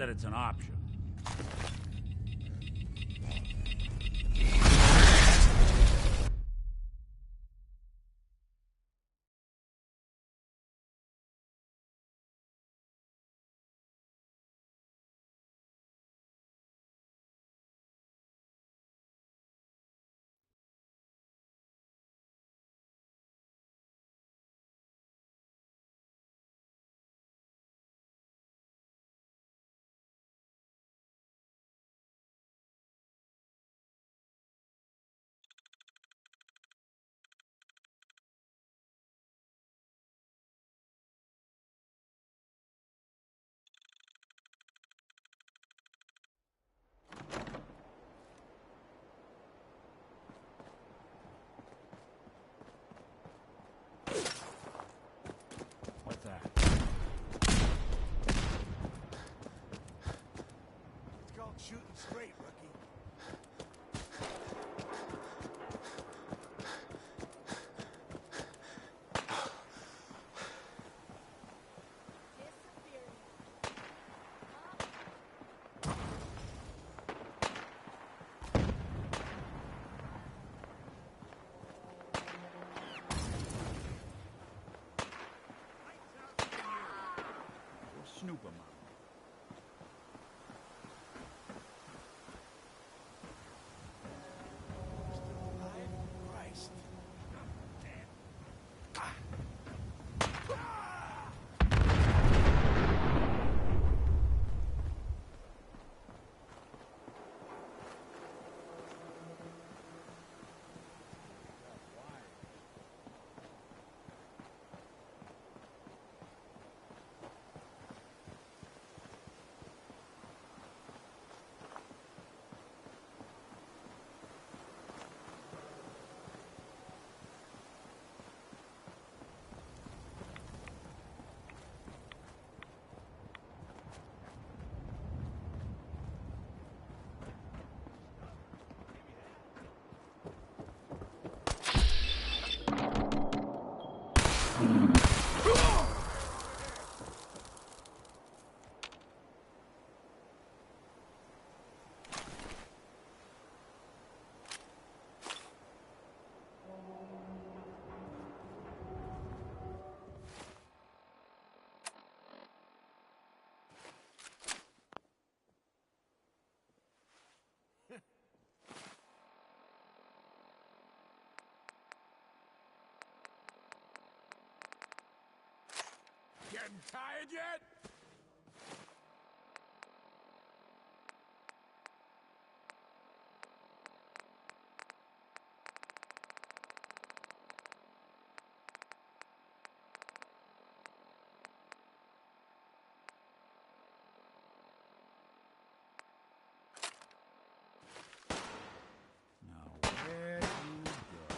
that it's an option. What's that? It's called shooting straight, rookie. We'll snoop him out. Christ. Getting tired yet? Now, where'd you go?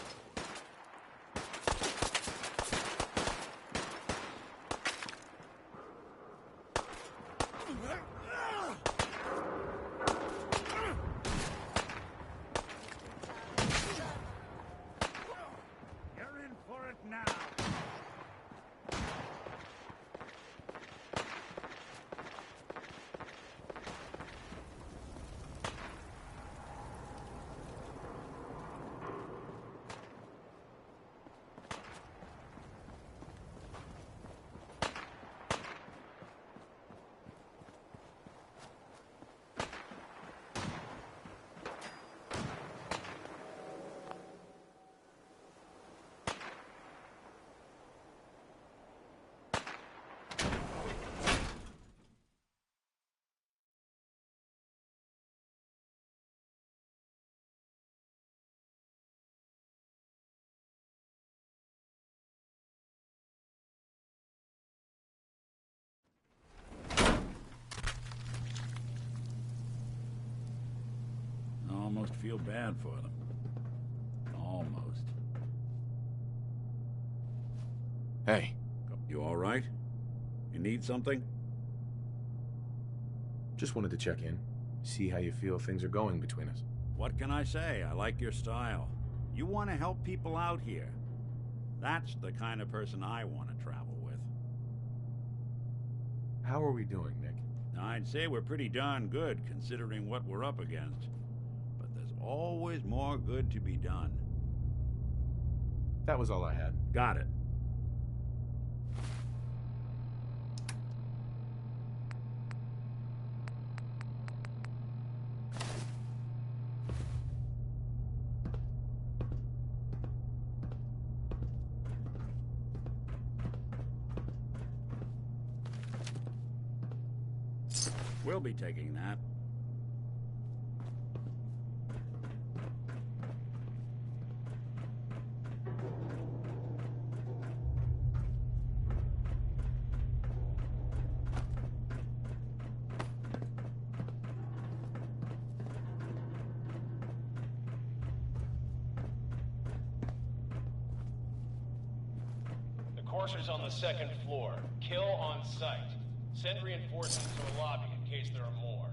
You're in for it now. I almost feel bad for them. Almost. Hey. You all right? You need something? Just wanted to check in. See how you feel things are going between us. What can I say? I like your style. You want to help people out here. That's the kind of person I want to travel with. How are we doing, Nick? I'd say we're pretty darn good considering what we're up against. But there's always more good to be done. That was all I had. Got it. We'll be taking that. The courser's on the second floor. Kill on sight. Send reinforcements to the lobby in case there are more.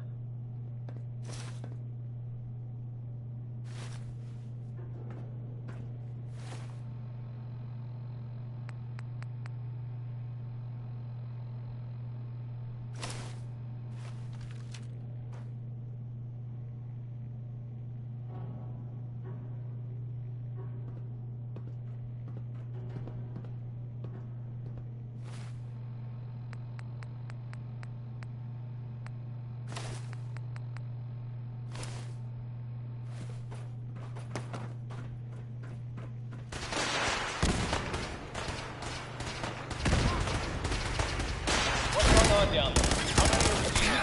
Down there. How many of you?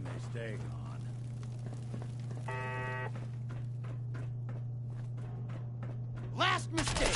hoping they stay gone. Last mistake!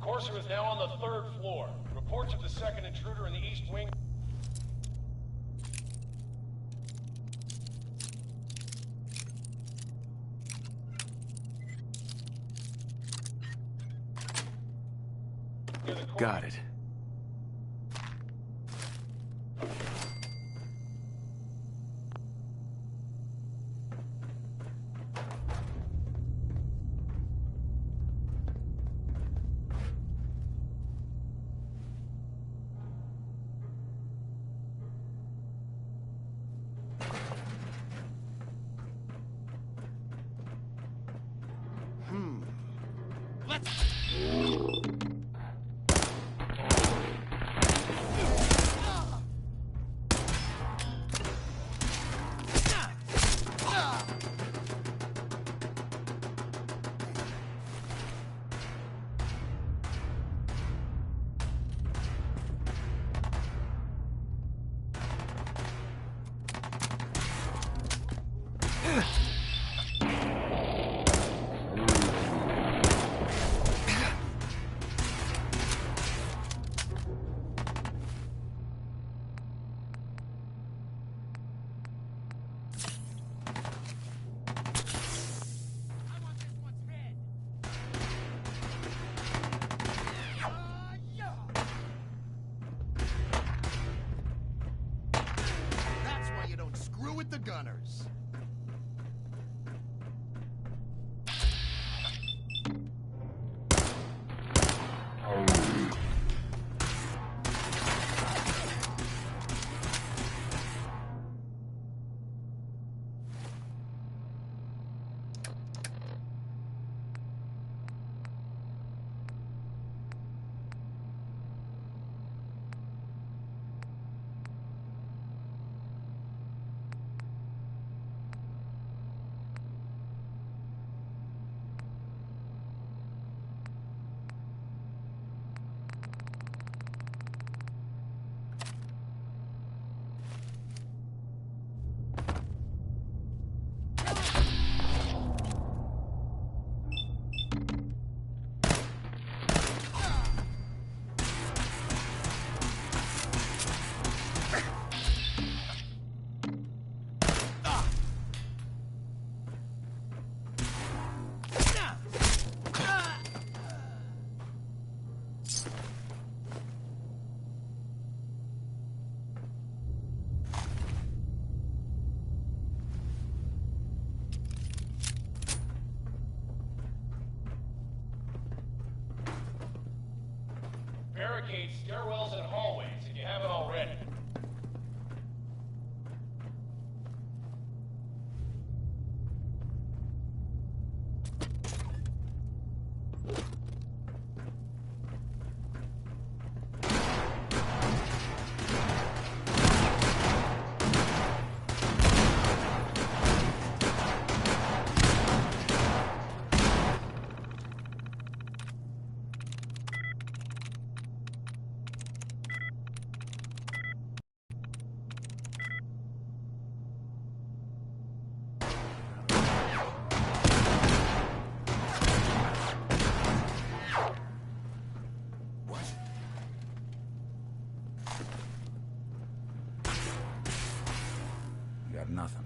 Courser is now on the 3rd floor. Reports of the second intruder in the east wing. Got it. Gunners. Barricade stairwells and hallways if you haven't already. got nothing.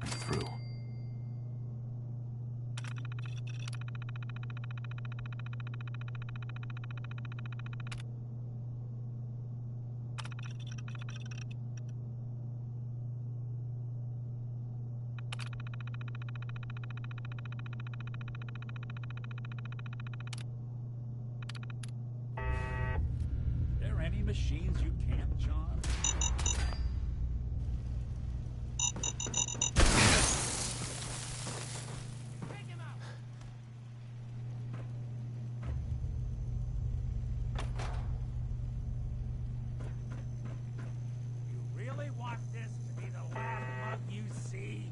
I'm through. There any machines you can't, John? You really want this to be the last mug you see?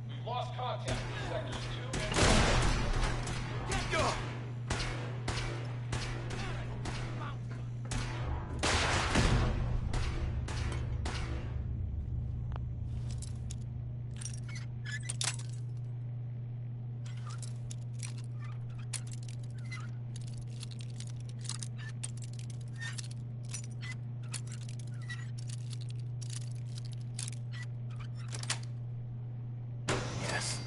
We've lost contact with sectors 2 and 2. Yes.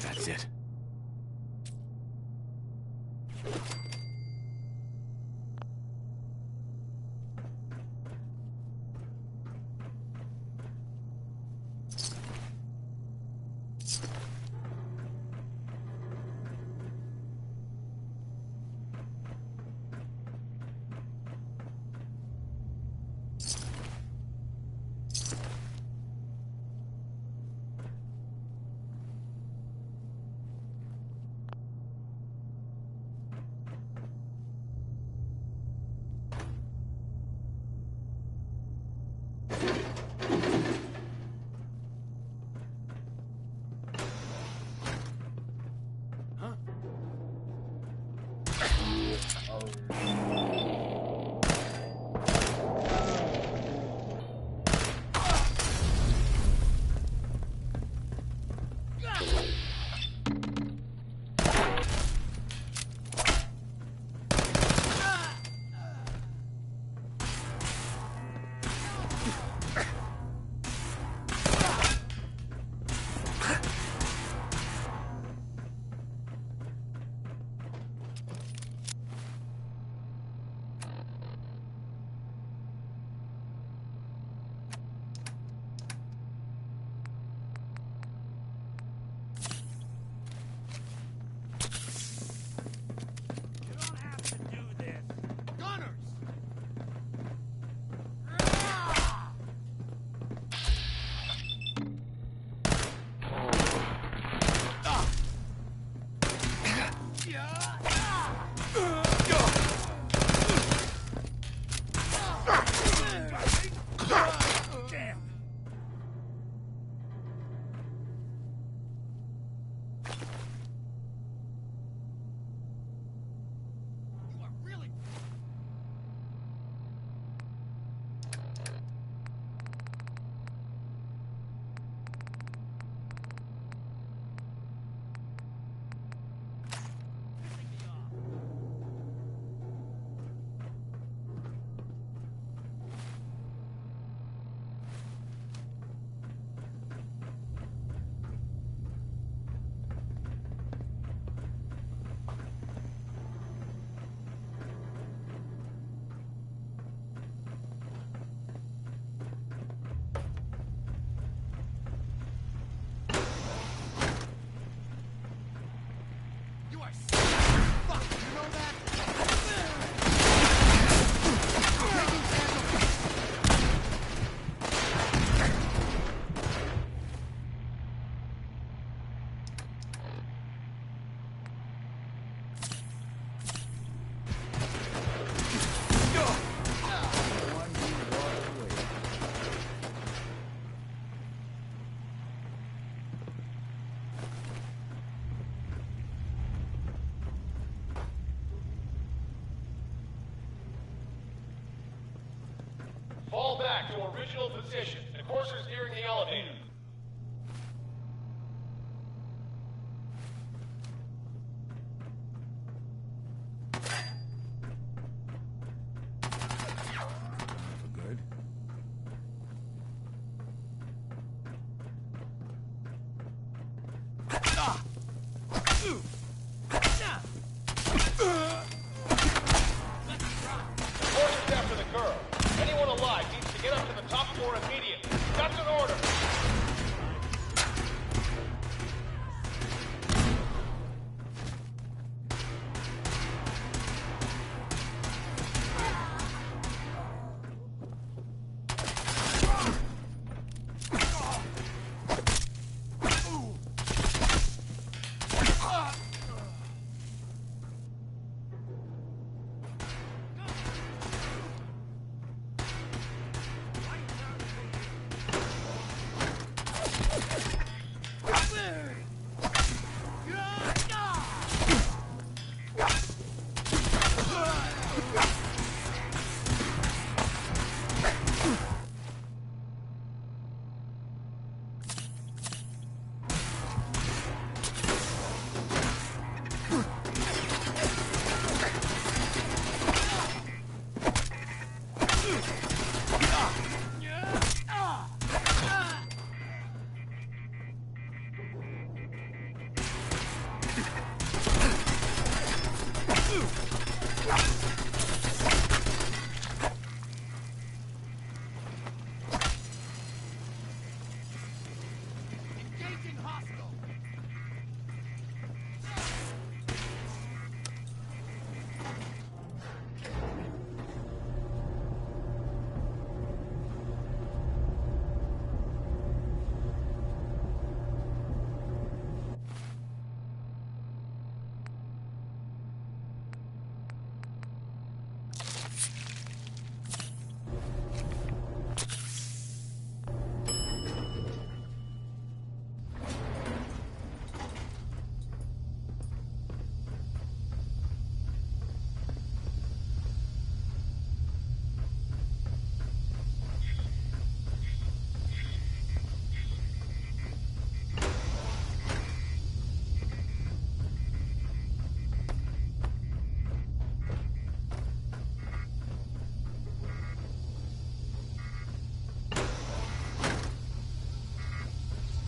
That's it. Fall back to original position. The courser's nearing the elevator. Good. The courser's after the girl. Anyone alive needs to get up to the top floor immediately. That's an order. Engaging hostile.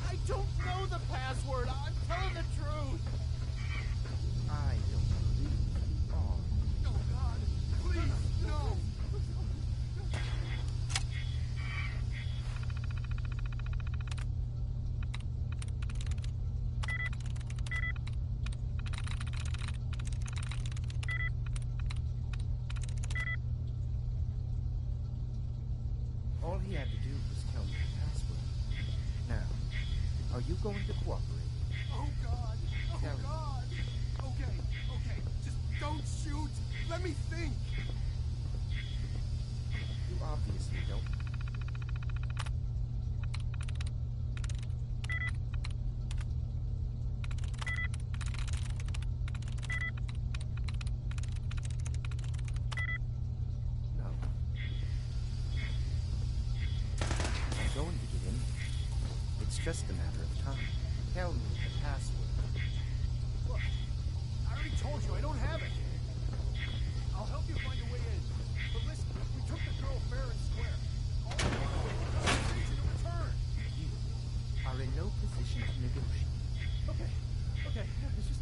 I don't know the password. I'm telling the truth. I don't believe you are. Oh, God. Please, no. All he had to do was tell me the password. Now, are you going to cooperate? Oh, God. Oh, Tell me. God. Okay, okay. Just don't shoot. Let me think. You obviously don't. No. I'm going to get in. It's just a matter of time. Tell me the password. Look, I already told you I don't have it. I'll help you find a way in. But listen, we took the girl fair and square. All we have to wait for compensation to return. You are in no position to negotiate. Okay, okay. It's just...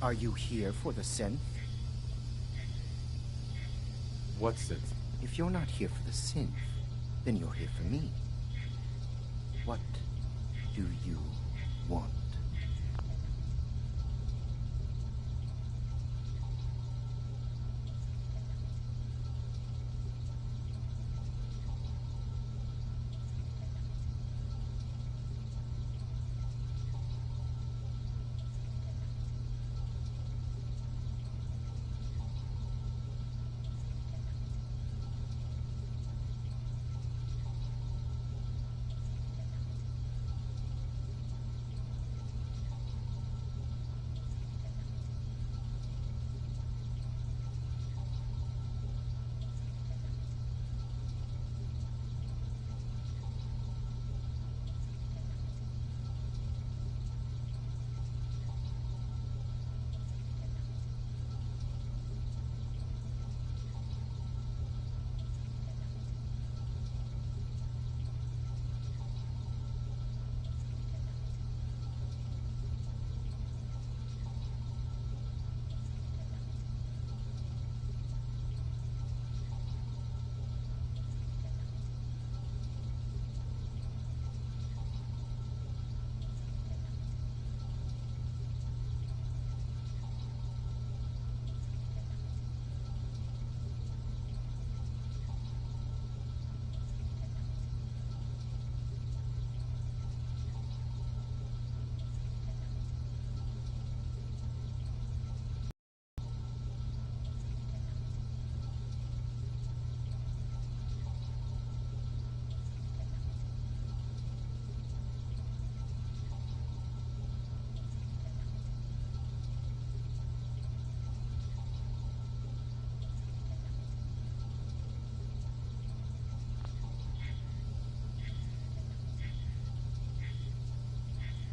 Are you here for the synth? What synth? If you're not here for the synth, then you're here for me. What do you want?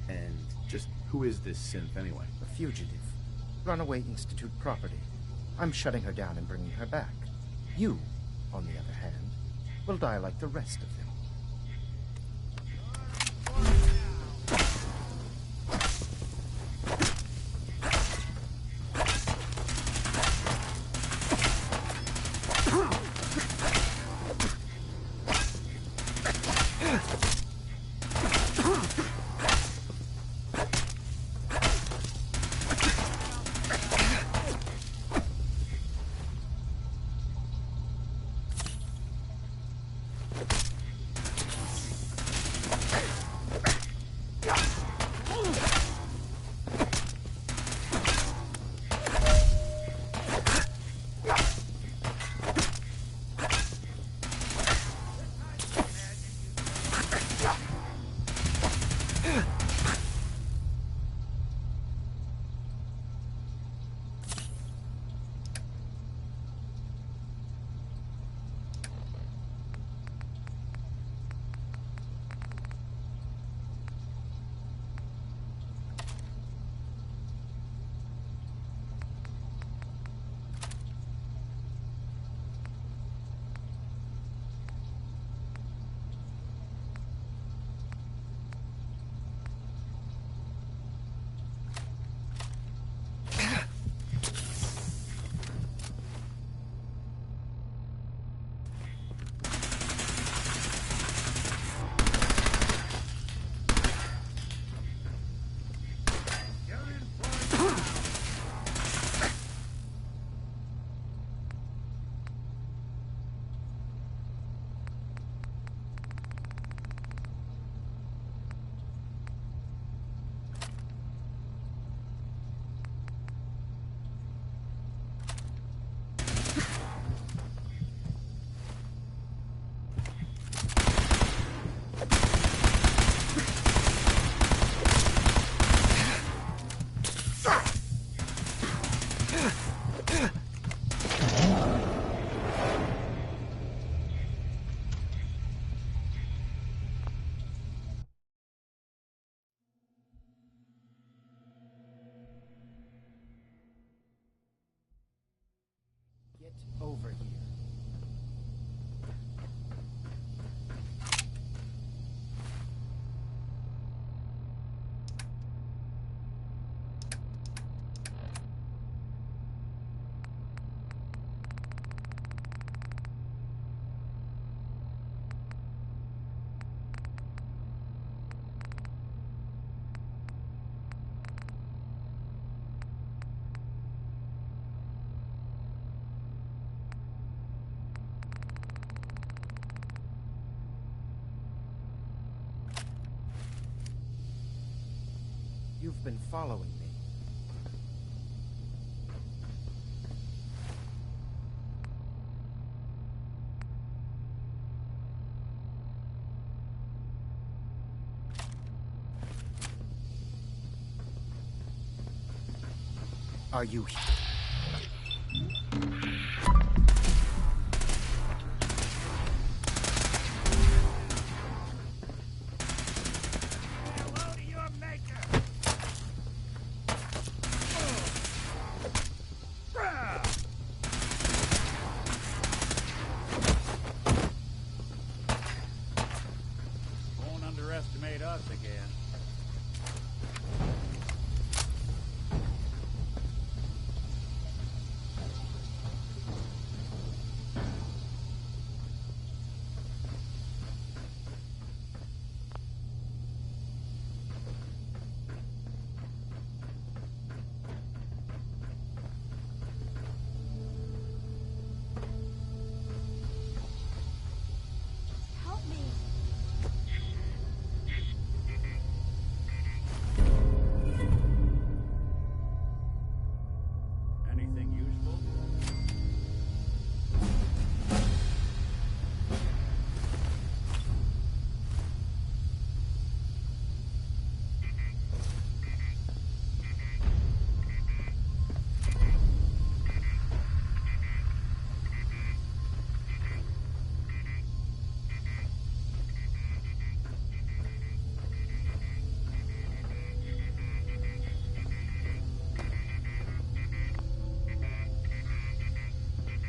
And just who is this synth anyway? A fugitive. Runaway Institute property. I'm shutting her down and bringing her back. You, on the other hand, will die like the rest of them. Over here. been following me. Are you here? Won't underestimate us again. Help me. Anything useful?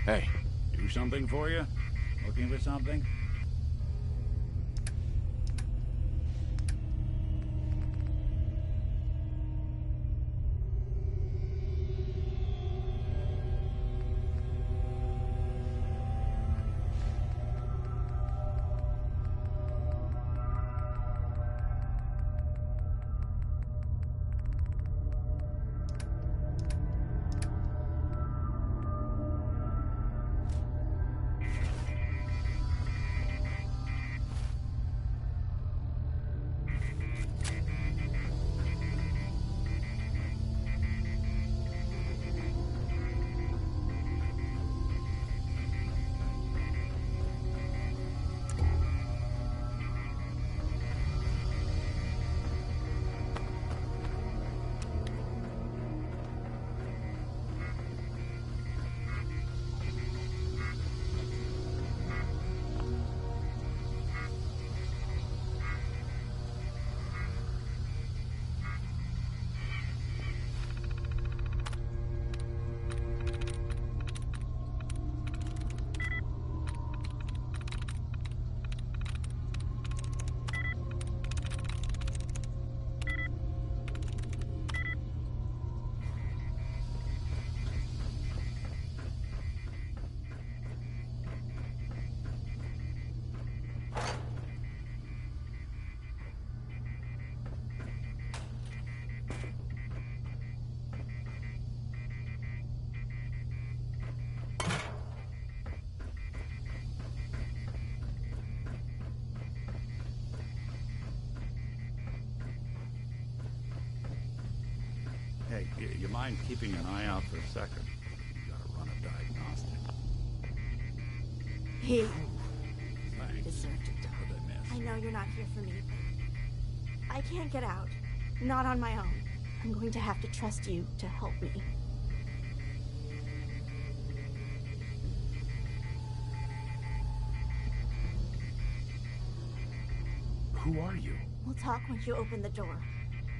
Hey. Do something for you? Looking for something? Hey, you mind keeping an eye out for a second? Gotta run a diagnostic. He Thanks. deserved to die. What'd I miss? I know you're not here for me, but I can't get out. Not on my own. I'm going to have to trust you to help me. Who are you? We'll talk once you open the door.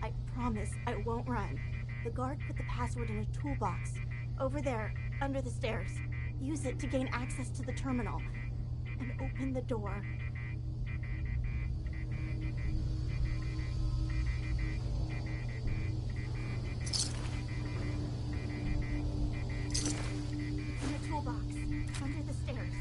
I promise I won't run. The guard put the password in a toolbox. Over there, under the stairs. Use it to gain access to the terminal. And open the door. In a toolbox. Under the stairs.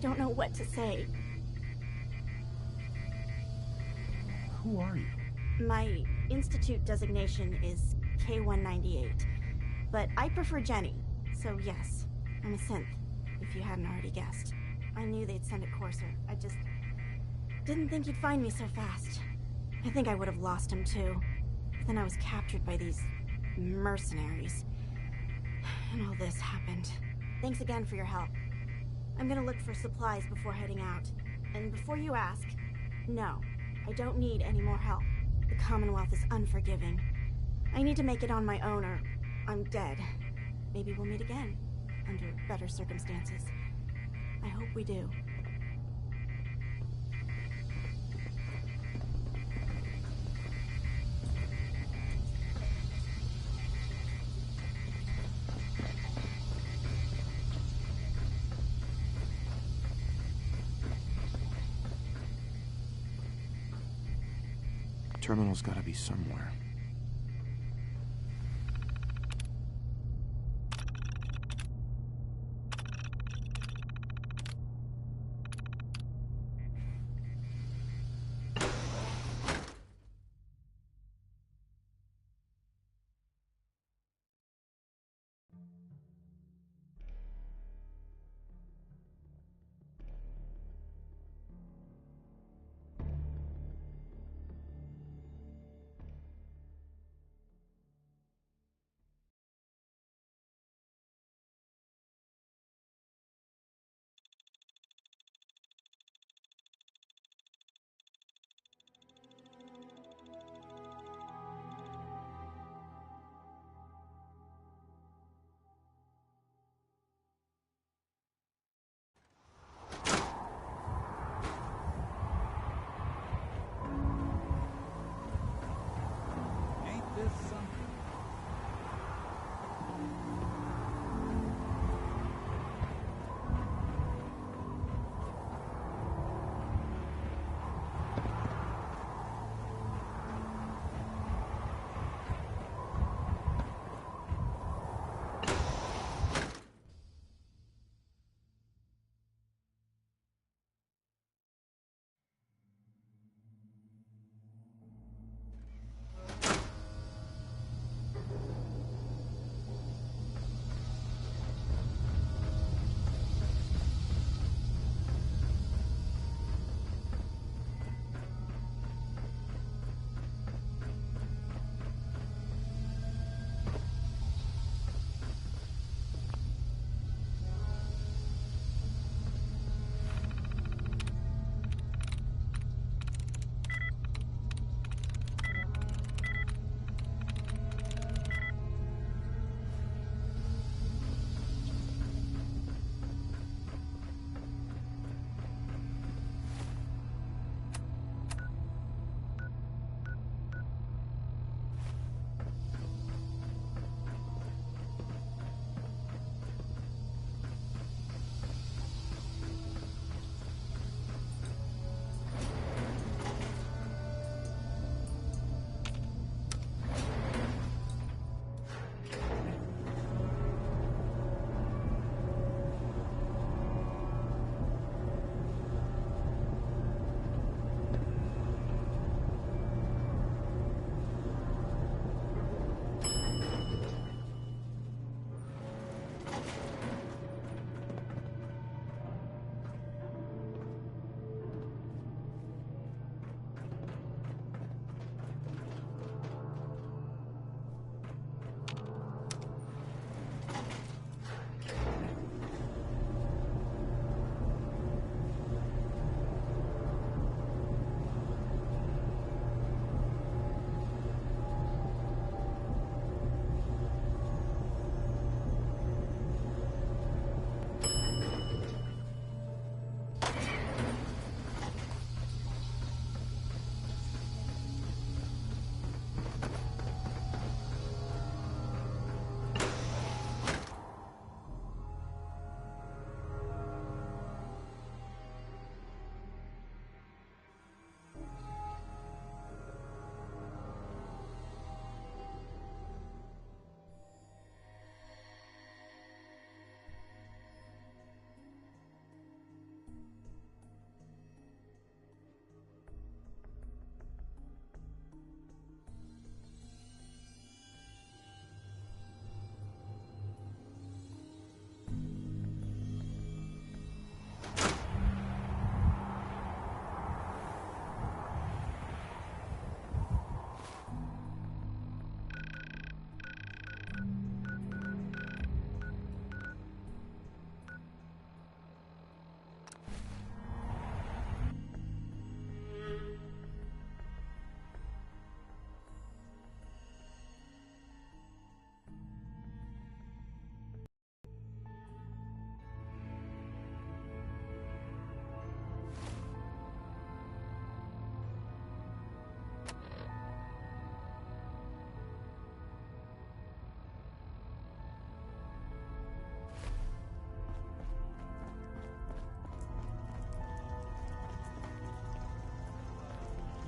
don't know what to say. Who are you? My Institute designation is K-198, but I prefer Jenny, so yes, I'm a synth, if you hadn't already guessed. I knew they'd send a courser. I just didn't think he'd find me so fast. I think I would have lost him too. But then I was captured by these mercenaries. And all this happened. Thanks again for your help. I'm gonna look for supplies before heading out. And before you ask, no, I don't need any more help. The Commonwealth is unforgiving. I need to make it on my own or I'm dead. Maybe we'll meet again, under better circumstances. I hope we do. Terminal's gotta be somewhere.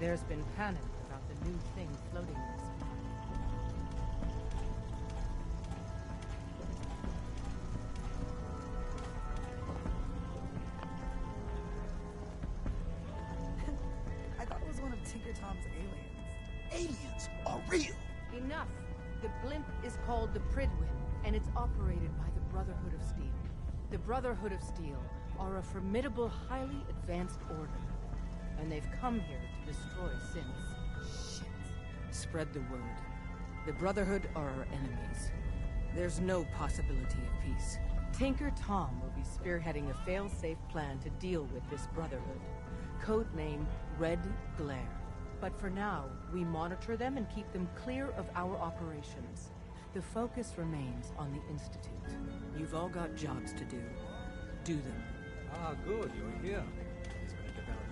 There's been panic about the new thing floating this way. I thought it was one of Tinker Tom's aliens. Aliens are real! Enough! The blimp is called the Pridwin, and it's operated by the Brotherhood of Steel. The Brotherhood of Steel are a formidable, highly advanced order, and they've come here to destroy Synths. Shit. Spread the word. The Brotherhood are our enemies. There's no possibility of peace. Tinker Tom will be spearheading a fail-safe plan to deal with this Brotherhood. Codename Red Glare. But for now, we monitor them and keep them clear of our operations. The focus remains on the Institute. You've all got jobs to do. Do them. Ah, good, you're here. There's been a development.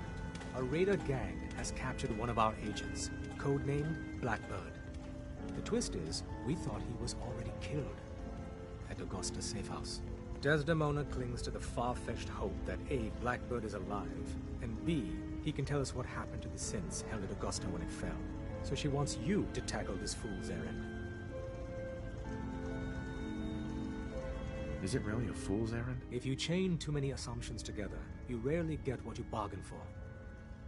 A raider gang has captured one of our agents, codenamed Blackbird. The twist is, we thought he was already killed at Augusta's safe house. Desdemona clings to the far-fetched hope that A, Blackbird is alive, and B, he can tell us what happened to the synths held at Augusta when it fell. So she wants you to tackle this fool's errand. Is it really a fool's errand? If you chain too many assumptions together, you rarely get what you bargain for.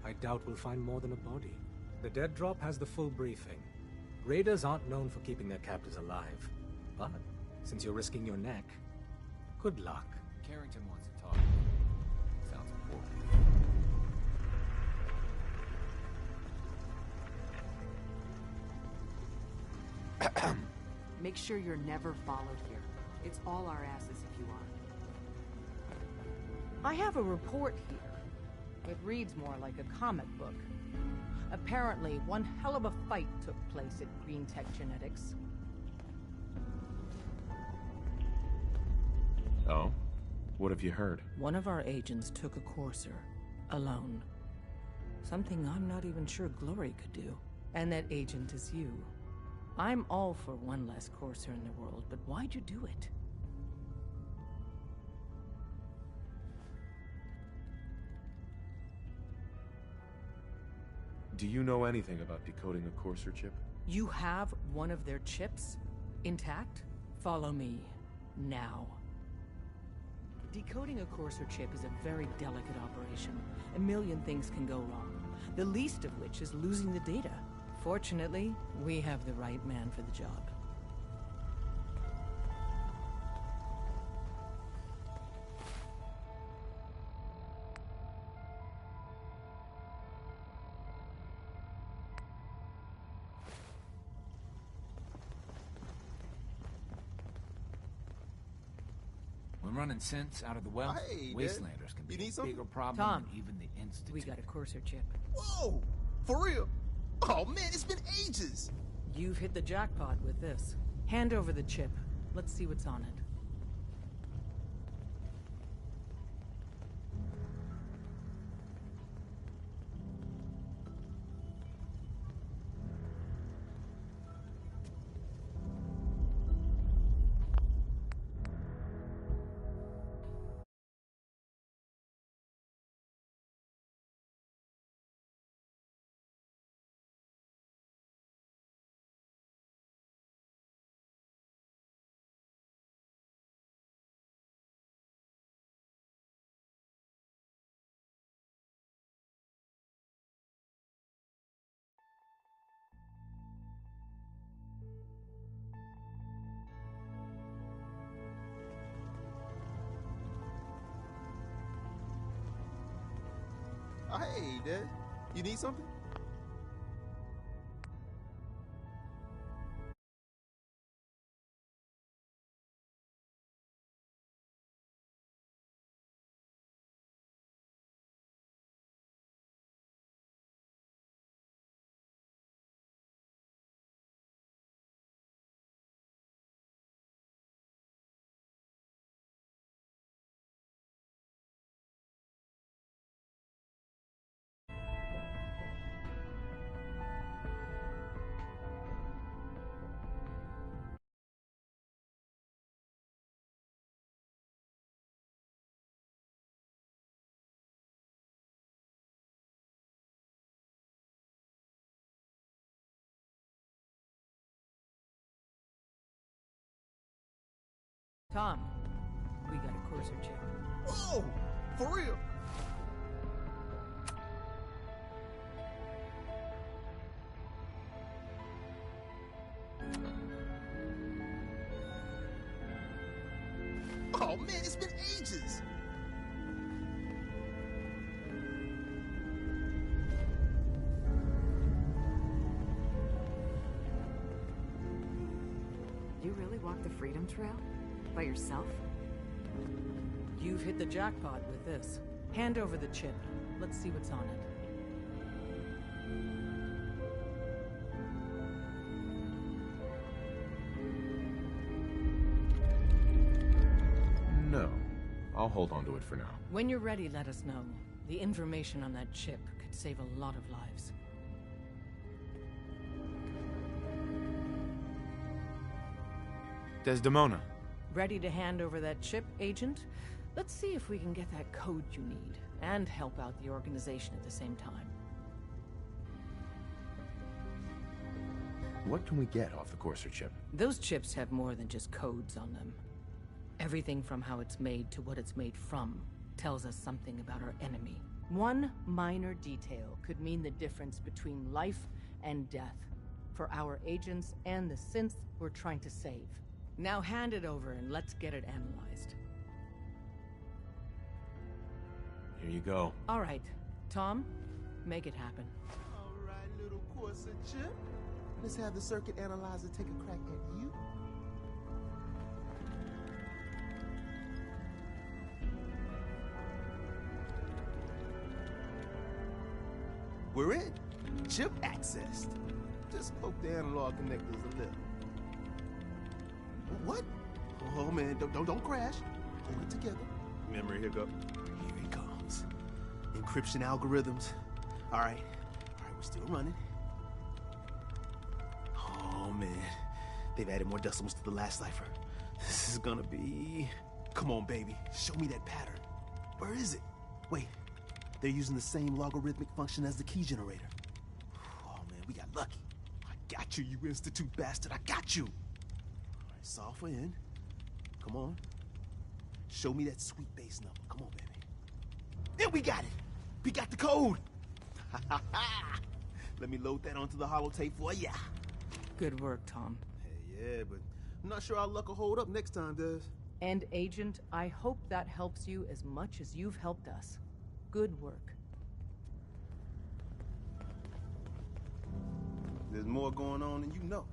I doubt we'll find more than a body. The dead drop has the full briefing. Raiders aren't known for keeping their captives alive. But, since you're risking your neck, good luck. Carrington wants to talk. Sounds important. Make sure you're never followed here. It's all our asses if you are. I have a report here. It reads more like a comic book. Apparently, one hell of a fight took place at Green Tech Genetics. Oh? What have you heard? One of our agents took a courser, alone. Something I'm not even sure Glory could do. And that agent is you. I'm all for one less courser in the world, but why'd you do it? Do you know anything about decoding a courser chip? You have one of their chips intact? Follow me, now. Decoding a courser chip is a very delicate operation. A million things can go wrong, the least of which is losing the data. Fortunately, we have the right man for the job. When running synths out of the well, Hey, wastelanders can be you need a something? bigger problem Tom, than even the Institute. We got a courser chip. Whoa! For real? Oh man, it's been ages! You've hit the jackpot with this. Hand over the chip. Let's see what's on it. Oh, hey, Dad. You need something? Tom, we got a courser chip. Oh, for real? Oh man, it's been ages. You really walk the Freedom Trail? By yourself? You've hit the jackpot with this. Hand over the chip. Let's see what's on it. No. I'll hold on to it for now. When you're ready, let us know. The information on that chip could save a lot of lives. Desdemona. Ready to hand over that chip, Agent? Let's see if we can get that code you need, and help out the organization at the same time. What can we get off the Courser chip? Those chips have more than just codes on them. Everything from how it's made to what it's made from tells us something about our enemy. One minor detail could mean the difference between life and death for our agents and the synth we're trying to save. Now hand it over and let's get it analyzed. Here you go. All right, Tom, make it happen. All right, little Corsa chip. Let's have the circuit analyzer take a crack at you. We're in. Chip accessed. Just poke the analog connectors a little. What? Oh man, don't crash. Hold it together. Memory hiccup. Here it comes. Encryption algorithms. All right, we're still running. Oh man, they've added more decimals to the last cipher. This is gonna be... Come on, baby, show me that pattern. Where is it? Wait, they're using the same logarithmic function as the key generator. Oh man, we got lucky. I got you, you Institute bastard, I got you. All right, solve for n. Come on. Show me that sweet base number. Come on, baby. And we got it. We got the code. Let me load that onto the holotape for ya. Good work, Tom. Hey, yeah, but I'm not sure our luck will hold up next time, Des. And Agent, I hope that helps you as much as you've helped us. Good work. There's more going on than you know.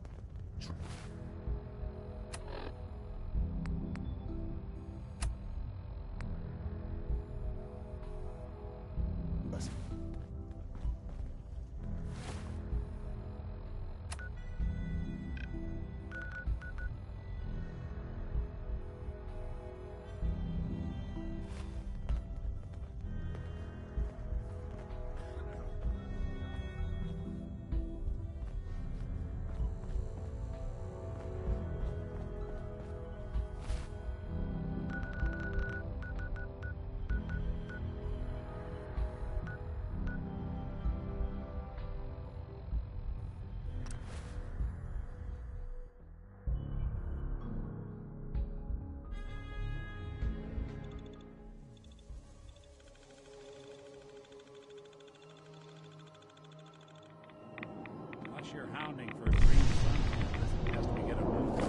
You're hounding for a green sun. Has to get a move.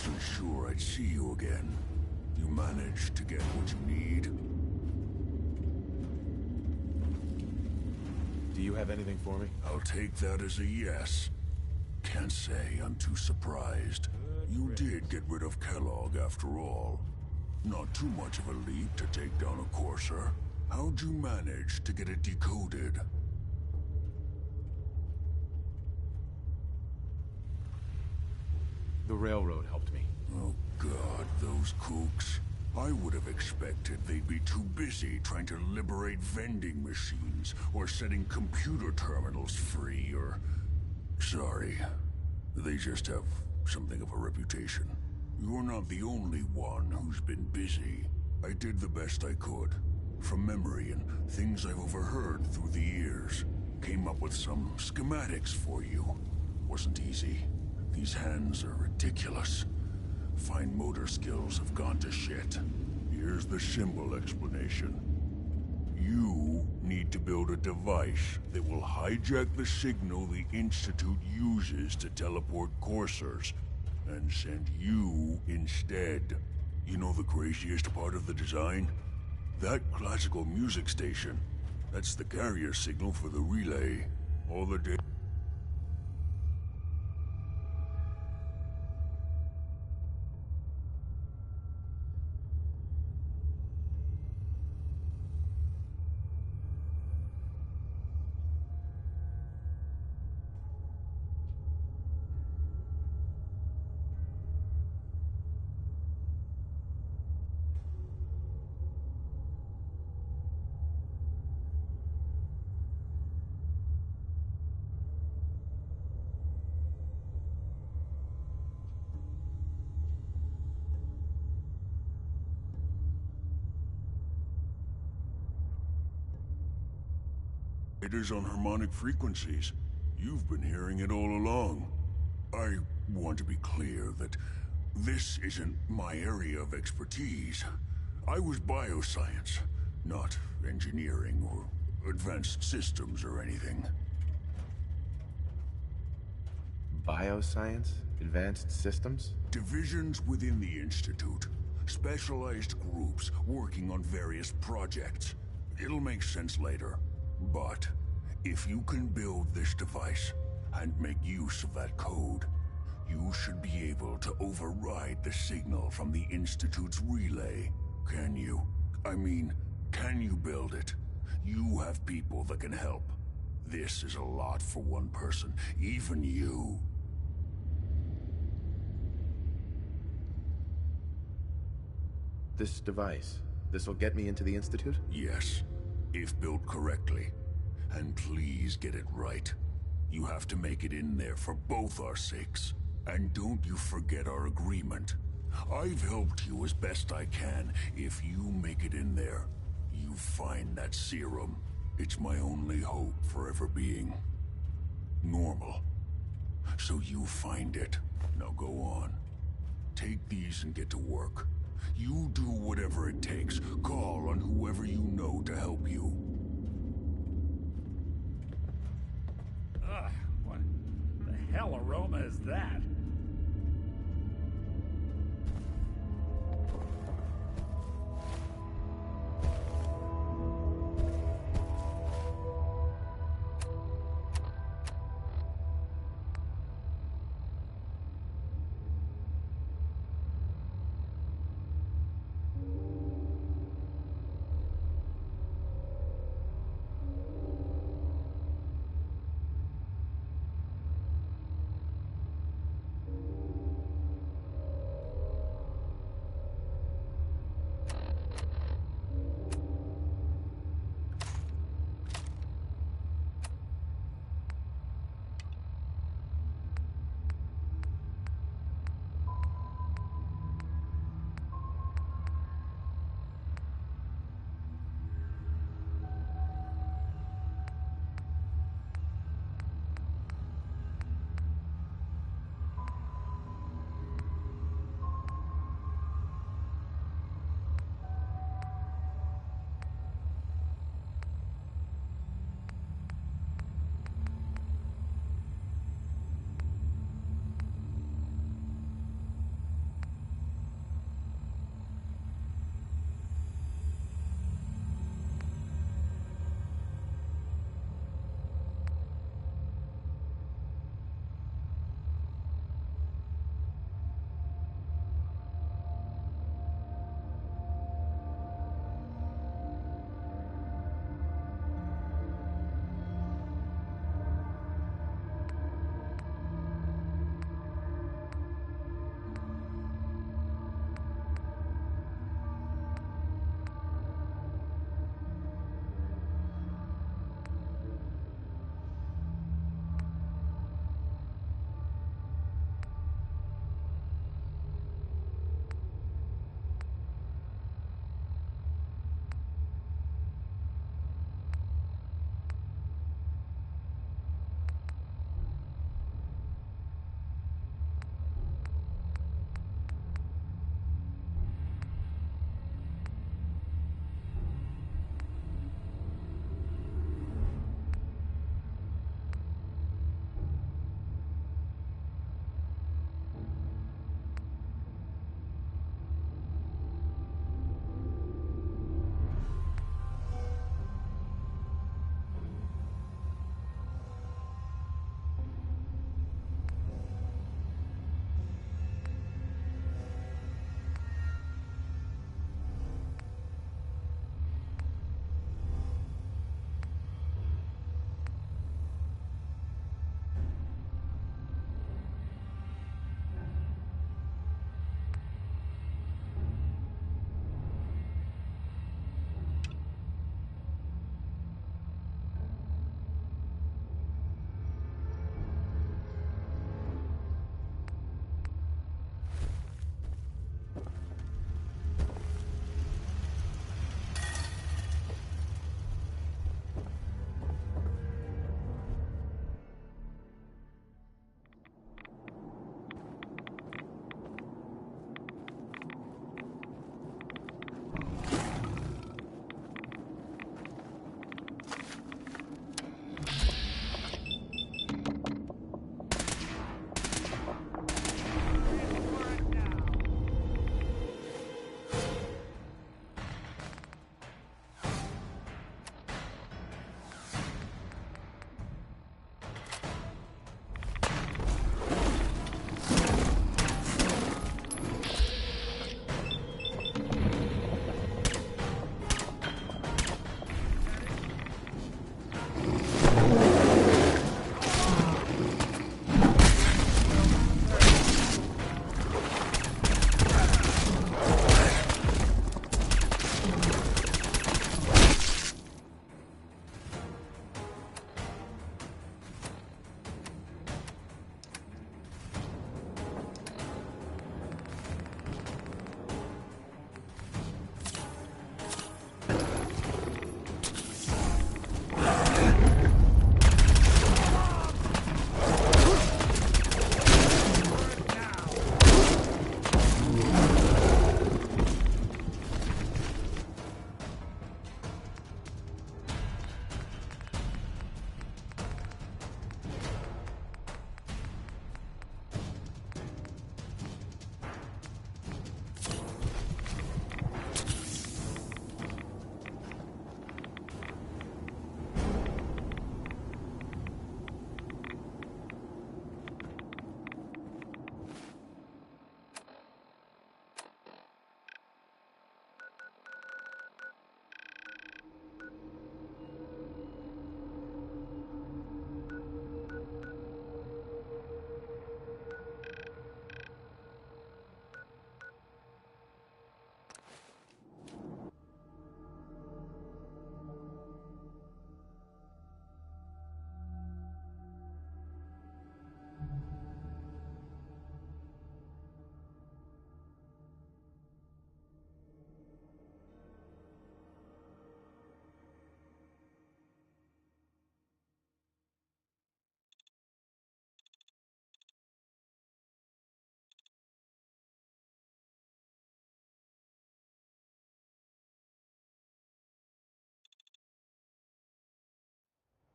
wasn't sure I'd see you again. You managed to get what you need? Do you have anything for me? I'll take that as a yes. Can't say I'm too surprised. You did get rid of Kellogg after all. Not too much of a leap to take down a Courser. How'd you manage to get it decoded? The railroad helped me. Oh God, those kooks. I would have expected they'd be too busy trying to liberate vending machines or setting computer terminals free or... Sorry. They just have something of a reputation. You're not the only one who's been busy. I did the best I could. From memory and things I've overheard through the years. Came up with some schematics for you. Wasn't easy. These hands are ridiculous. Fine motor skills have gone to shit. Here's the symbol explanation. You need to build a device that will hijack the signal the Institute uses to teleport coursers, and send you instead. You know the craziest part of the design? That classical music station. That's the carrier signal for the relay. All the data... It is on harmonic frequencies. You've been hearing it all along. I want to be clear that this isn't my area of expertise. I was bioscience, not engineering or advanced systems or anything. Bioscience? Advanced systems? Divisions within the Institute. Specialized groups working on various projects. It'll make sense later. But if you can build this device and make use of that code, you should be able to override the signal from the Institute's relay. Can you? I mean, can you build it? You have people that can help. This is a lot for one person, even you. This device, this'll get me into the Institute? Yes, if built correctly. And please get it right. You have to make it in there for both our sakes. And don't you forget our agreement. I've helped you as best I can. If you make it in there, you find that serum. It's my only hope for ever being normal. So you find it. Now go on. Take these and get to work. You do whatever it takes. Call on whoever you know to help you. Ugh, what the hell aroma is that?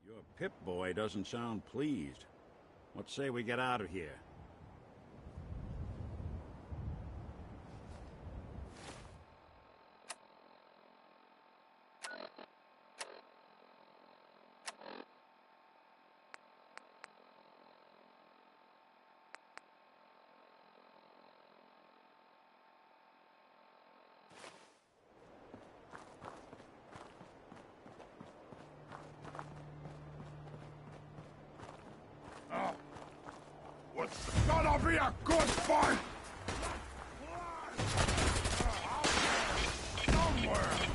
Your Pip-Boy doesn't sound pleased. What say we get out of here? What's gonna be a good fight? Somewhere.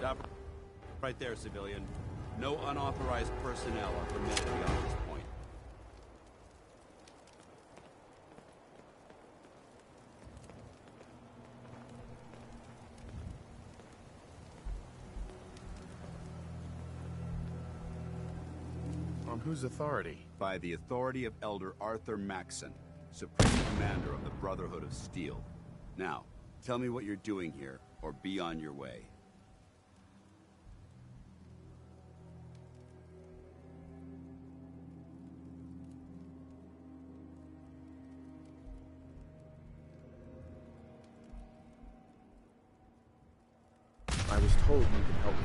Stop right there, civilian. No unauthorized personnel are permitted beyond this point. On whose authority? By the authority of Elder Arthur Maxson, Supreme Commander of the Brotherhood of Steel. Now, tell me what you're doing here, or be on your way. I was told you could help me.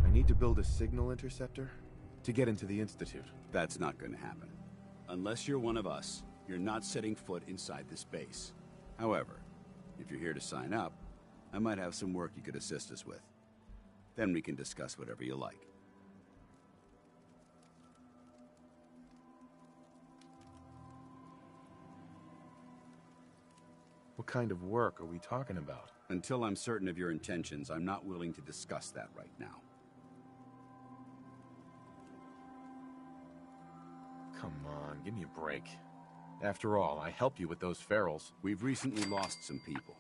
I need to build a signal interceptor to get into the Institute. That's not going to happen. Unless you're one of us, you're not setting foot inside this base. However, if you're here to sign up, I might have some work you could assist us with. Then we can discuss whatever you like. What kind of work are we talking about? Until I'm certain of your intentions, I'm not willing to discuss that right now. Come on, give me a break. After all, I helped you with those ferals. We've recently lost some people.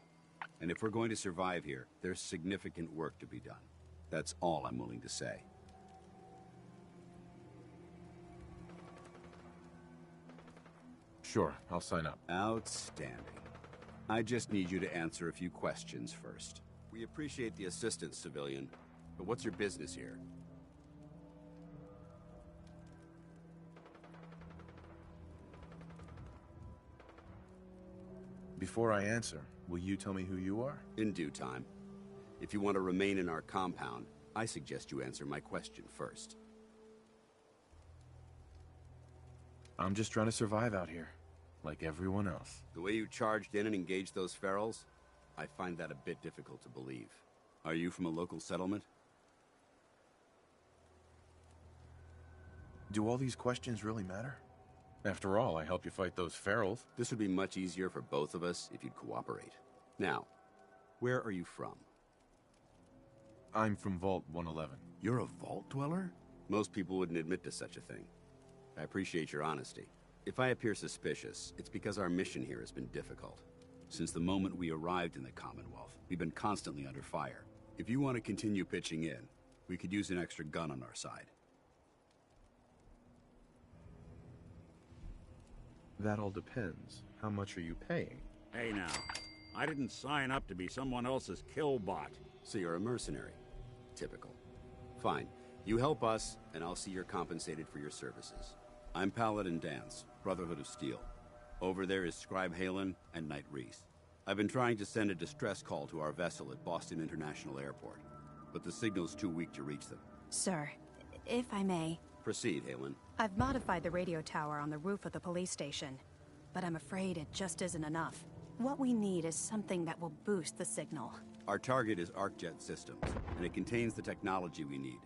And if we're going to survive here, there's significant work to be done. That's all I'm willing to say. Sure, I'll sign up. Outstanding. I just need you to answer a few questions first. We appreciate the assistance, civilian, but what's your business here? Before I answer, will you tell me who you are? In due time. If you want to remain in our compound, I suggest you answer my question first. I'm just trying to survive out here, like everyone else. The way you charged in and engaged those ferals, I find that a bit difficult to believe. Are you from a local settlement? Do all these questions really matter? After all, I helped you fight those ferals. This would be much easier for both of us if you'd cooperate. Now, where are you from? I'm from Vault 111. You're a vault dweller? Most people wouldn't admit to such a thing. I appreciate your honesty. If I appear suspicious, it's because our mission here has been difficult. Since the moment we arrived in the Commonwealth, we've been constantly under fire. If you want to continue pitching in, we could use an extra gun on our side. That all depends. How much are you paying? Hey now, I didn't sign up to be someone else's killbot. So you're a mercenary. Typical. Fine. You help us, and I'll see you're compensated for your services. I'm Paladin Dance, Brotherhood of Steel. Over there is Scribe Halen and Knight Reese. I've been trying to send a distress call to our vessel at Boston International Airport, but the signal's too weak to reach them. Sir, if I may... Proceed, Halen. I've modified the radio tower on the roof of the police station, but I'm afraid it just isn't enough. What we need is something that will boost the signal. Our target is ArcJet Systems, and it contains the technology we need,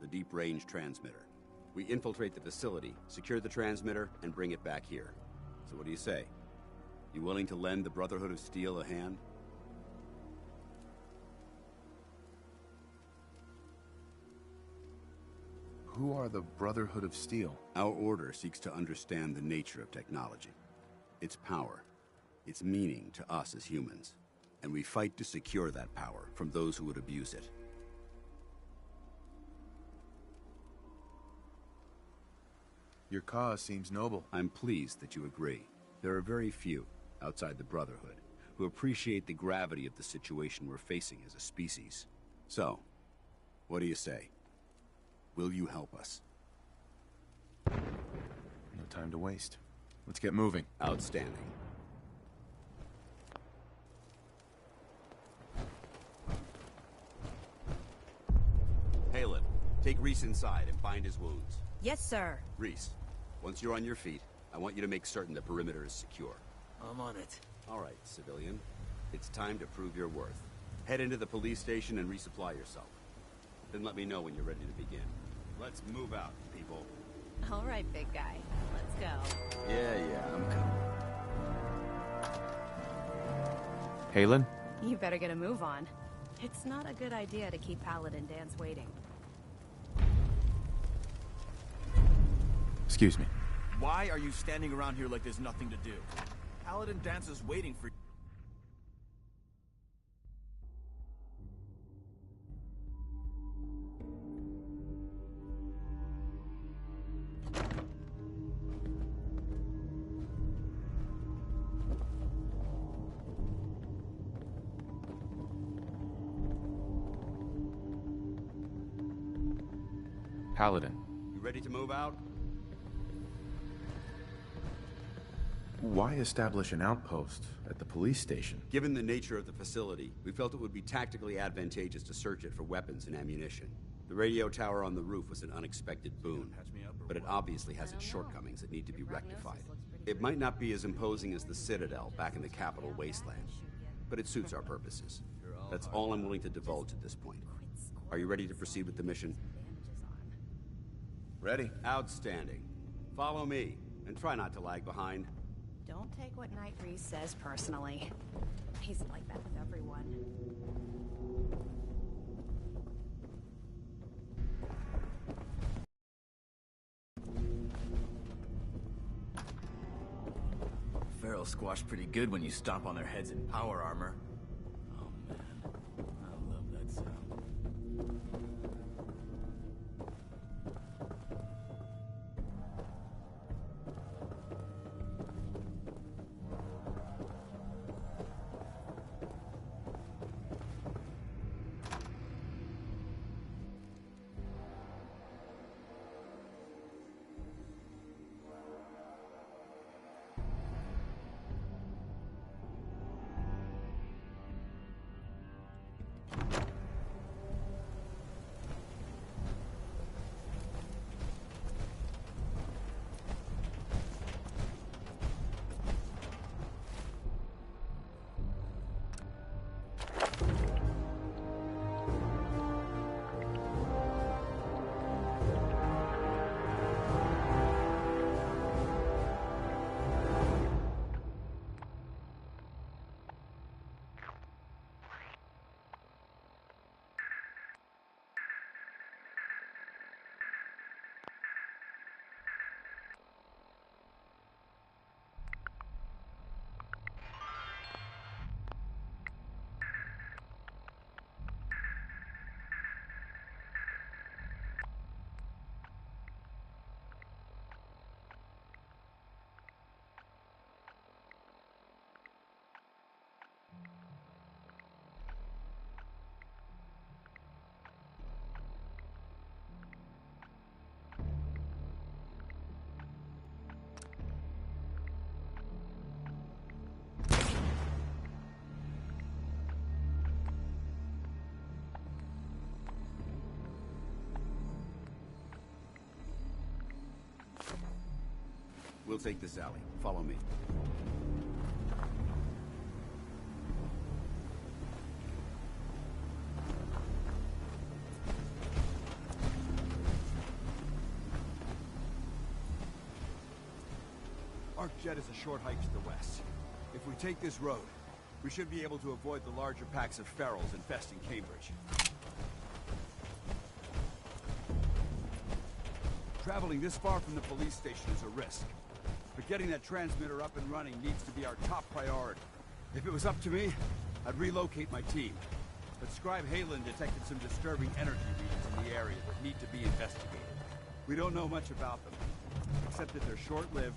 the deep-range transmitter. We infiltrate the facility, secure the transmitter, and bring it back here. So what do you say? You willing to lend the Brotherhood of Steel a hand? Who are the Brotherhood of Steel? Our order seeks to understand the nature of technology, its power, its meaning to us as humans, and we fight to secure that power from those who would abuse it. Your cause seems noble. I'm pleased that you agree. There are very few, outside the Brotherhood, who appreciate the gravity of the situation we're facing as a species. So, what do you say? Will you help us? No time to waste. Let's get moving. Outstanding. Halen, take Reese inside and bind his wounds. Yes, sir. Reese, once you're on your feet, I want you to make certain the perimeter is secure. I'm on it. All right, civilian. It's time to prove your worth. Head into the police station and resupply yourself. Then let me know when you're ready to begin. Let's move out, people. All right, big guy. Let's go. Yeah, I'm coming. Halen? You better get a move on. It's not a good idea to keep Paladin Dance waiting. Excuse me. Why are you standing around here like there's nothing to do? Paladin Dance is waiting for you. Paladin. You ready to move out? Why establish an outpost at the police station? Given the nature of the facility, we felt it would be tactically advantageous to search it for weapons and ammunition. The radio tower on the roof was an unexpected boon, but it obviously has its shortcomings that need to be rectified. It might not be as imposing as the Citadel back in the capital wasteland, but it suits our purposes. That's all I'm willing to divulge at this point. Are you ready to proceed with the mission? Ready. Outstanding. Follow me, and try not to lag behind. Don't take what Night Reese says personally. He's like that with everyone. Feral squash pretty good when you stomp on their heads in power armor. Oh man, I love that sound. We'll take this alley. Follow me. Arcjet is a short hike to the west. If we take this road, we should be able to avoid the larger packs of ferals infesting Cambridge. Traveling this far from the police station is a risk. But getting that transmitter up and running needs to be our top priority. If it was up to me, I'd relocate my team. But Scribe Halen detected some disturbing energy readings in the area that need to be investigated. We don't know much about them, except that they're short-lived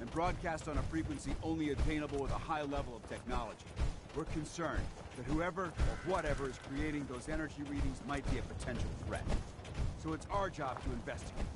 and broadcast on a frequency only attainable with a high level of technology. We're concerned that whoever or whatever is creating those energy readings might be a potential threat. So it's our job to investigate.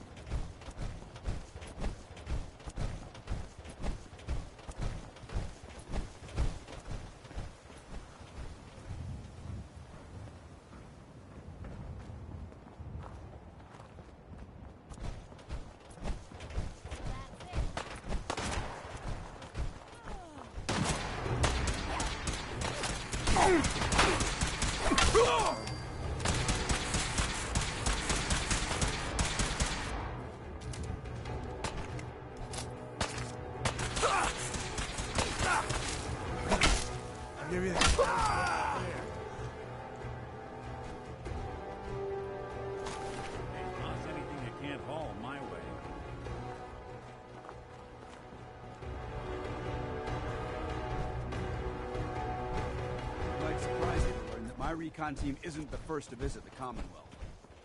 my recon team isn't the first to visit the Commonwealth.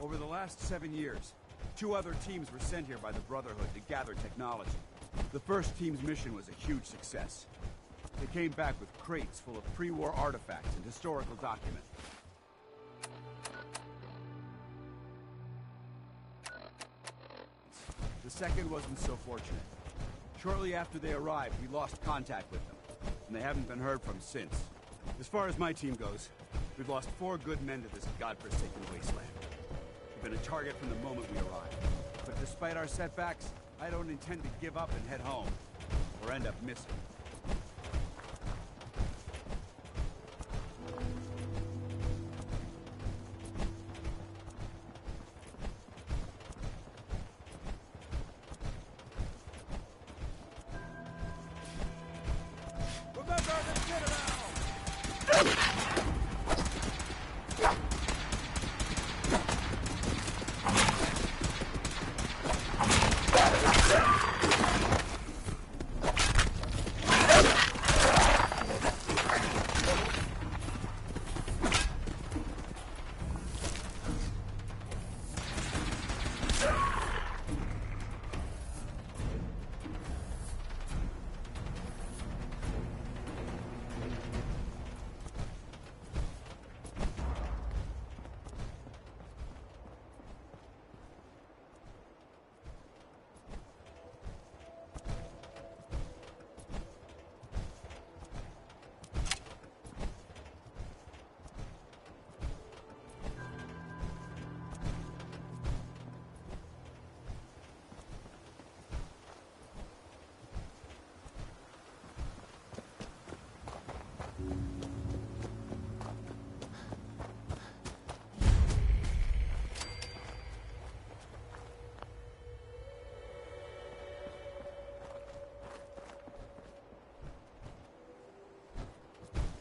Over the last 7 years, 2 other teams were sent here by the Brotherhood to gather technology. The first team's mission was a huge success. They came back with crates full of pre-war artifacts and historical documents. The second wasn't so fortunate. Shortly after they arrived, we lost contact with them, and they haven't been heard from since. As far as my team goes, we've lost 4 good men to this godforsaken wasteland. We've been a target from the moment we arrived. But despite our setbacks, I don't intend to give up and head home, or end up missing.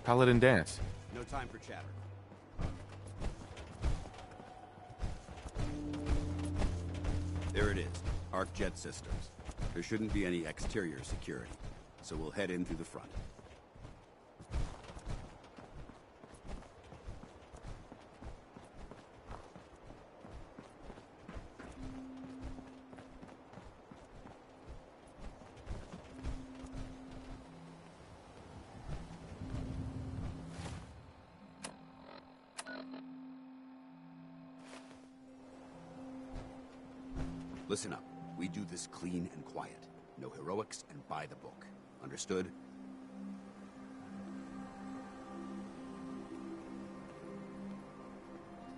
Paladin Dance. No time for chatter. There it is, Arc Jet Systems. There shouldn't be any exterior security, so we'll head in through the front. Listen up. We do this clean and quiet. No heroics and by the book. Understood?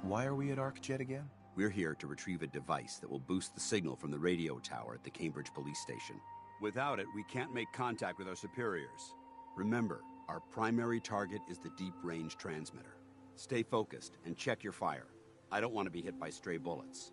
Why are we at ArcJet again? We're here to retrieve a device that will boost the signal from the radio tower at the Cambridge police station. Without it, we can't make contact with our superiors. Remember, our primary target is the deep-range transmitter. Stay focused and check your fire. I don't want to be hit by stray bullets.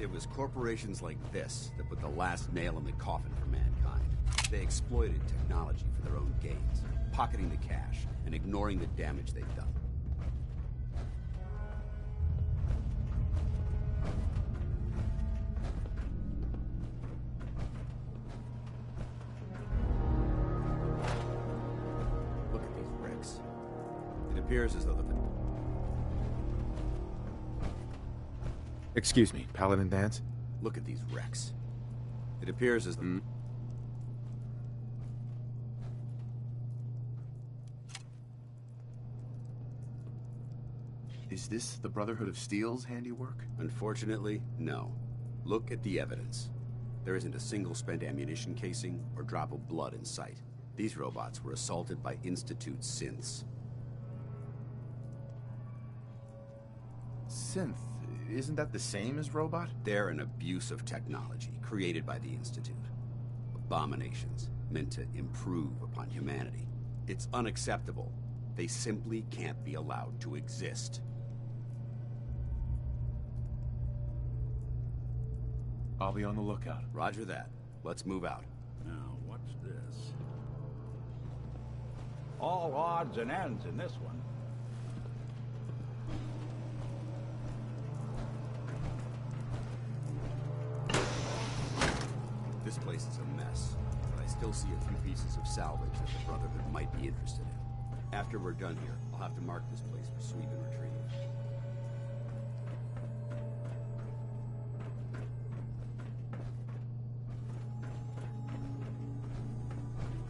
It was corporations like this that put the last nail in the coffin for mankind. They exploited technology for their own gains, pocketing the cash and ignoring the damage they've done. Look at these wrecks. It appears as though the... Excuse me, Paladin Dance? Look at these wrecks. It appears as though... Is this the Brotherhood of Steel's handiwork? Unfortunately, no. Look at the evidence. There isn't a single spent ammunition casing or drop of blood in sight. These robots were assaulted by Institute synths. Synth? isn't that the same as robot? They're an abuse of technology created by the Institute. Abominations meant to improve upon humanity. It's unacceptable. They simply can't be allowed to exist. I'll be on the lookout. Roger that. Let's move out. Now, what's this? All odds and ends in this one. This place is a mess, but I still see a few pieces of salvage that the Brotherhood might be interested in. After we're done here, I'll have to mark this place for sweep and retrieve.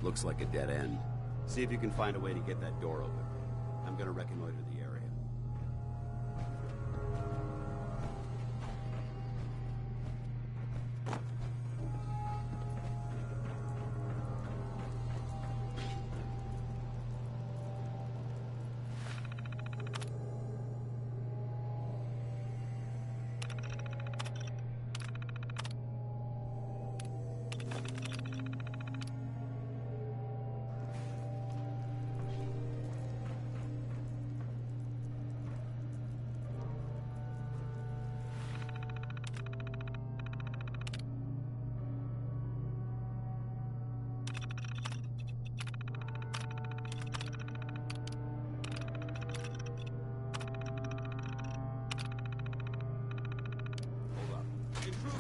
Looks like a dead end. See if you can find a way to get that door open. I'm gonna reconnoiter the area.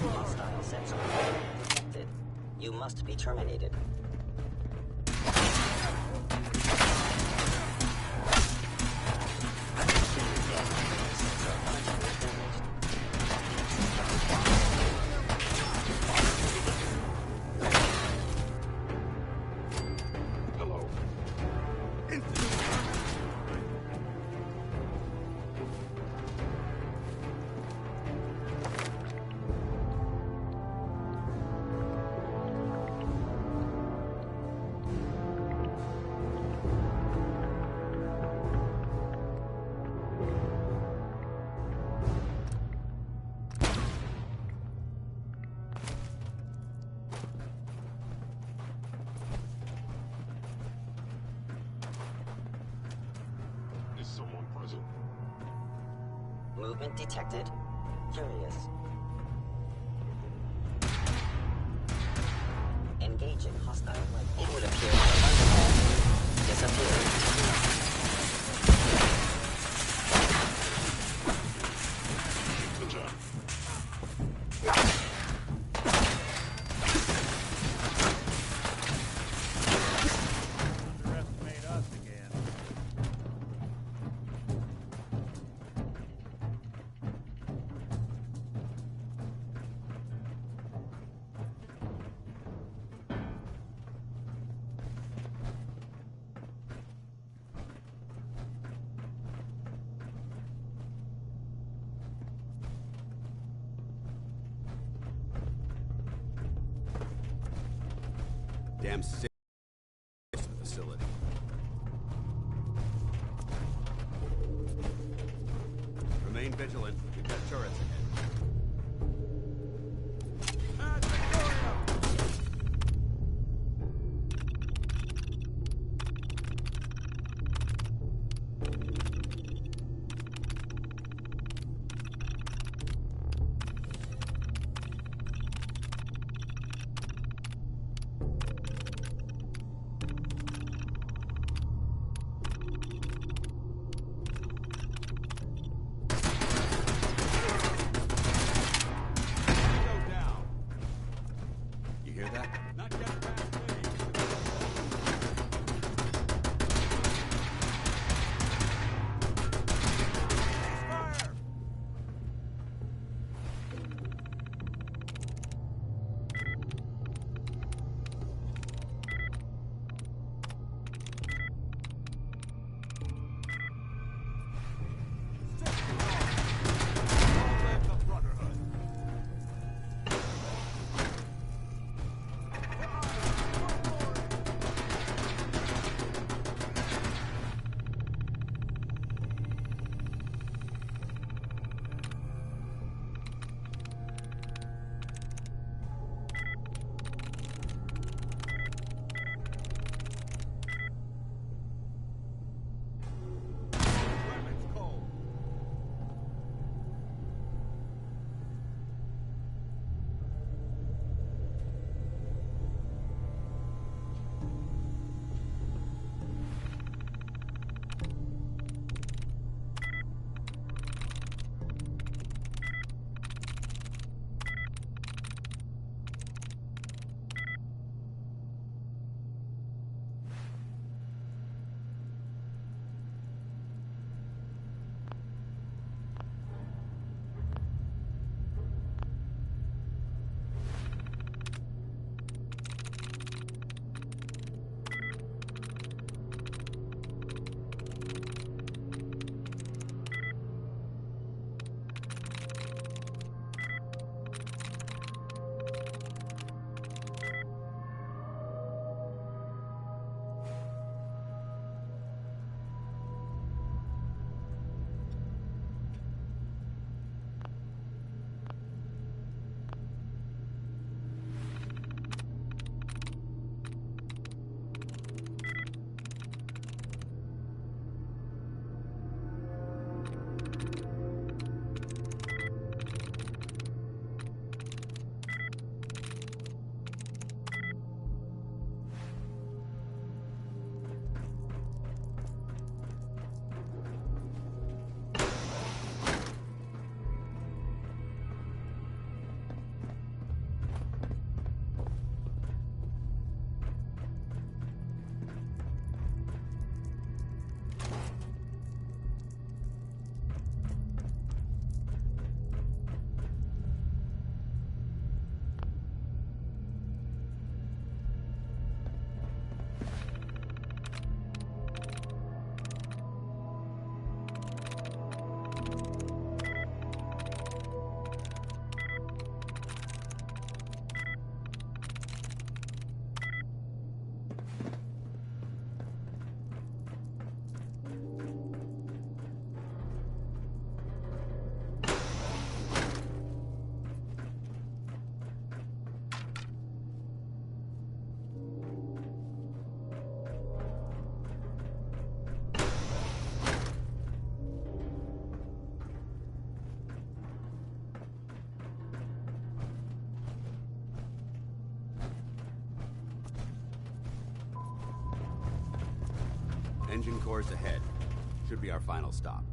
Hostile sensor detected. You must be terminated. Movement detected. Curious. Engaging hostile link. It would appear that disappeared. Damn sick facility. Remain vigilant. We've got turrets ahead. Engine cores ahead. Should be our final stop.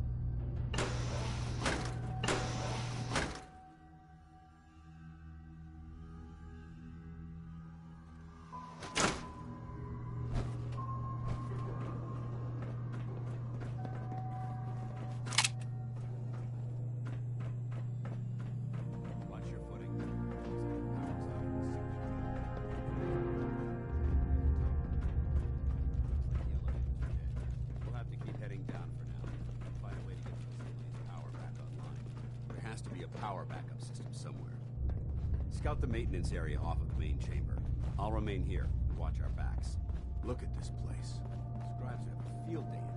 Power backup system somewhere. Scout the maintenance area off of the main chamber. I'll remain here and watch our backs. Look at this place. Scribes have a field day in here.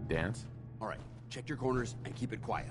Dance? All right, check your corners and keep it quiet.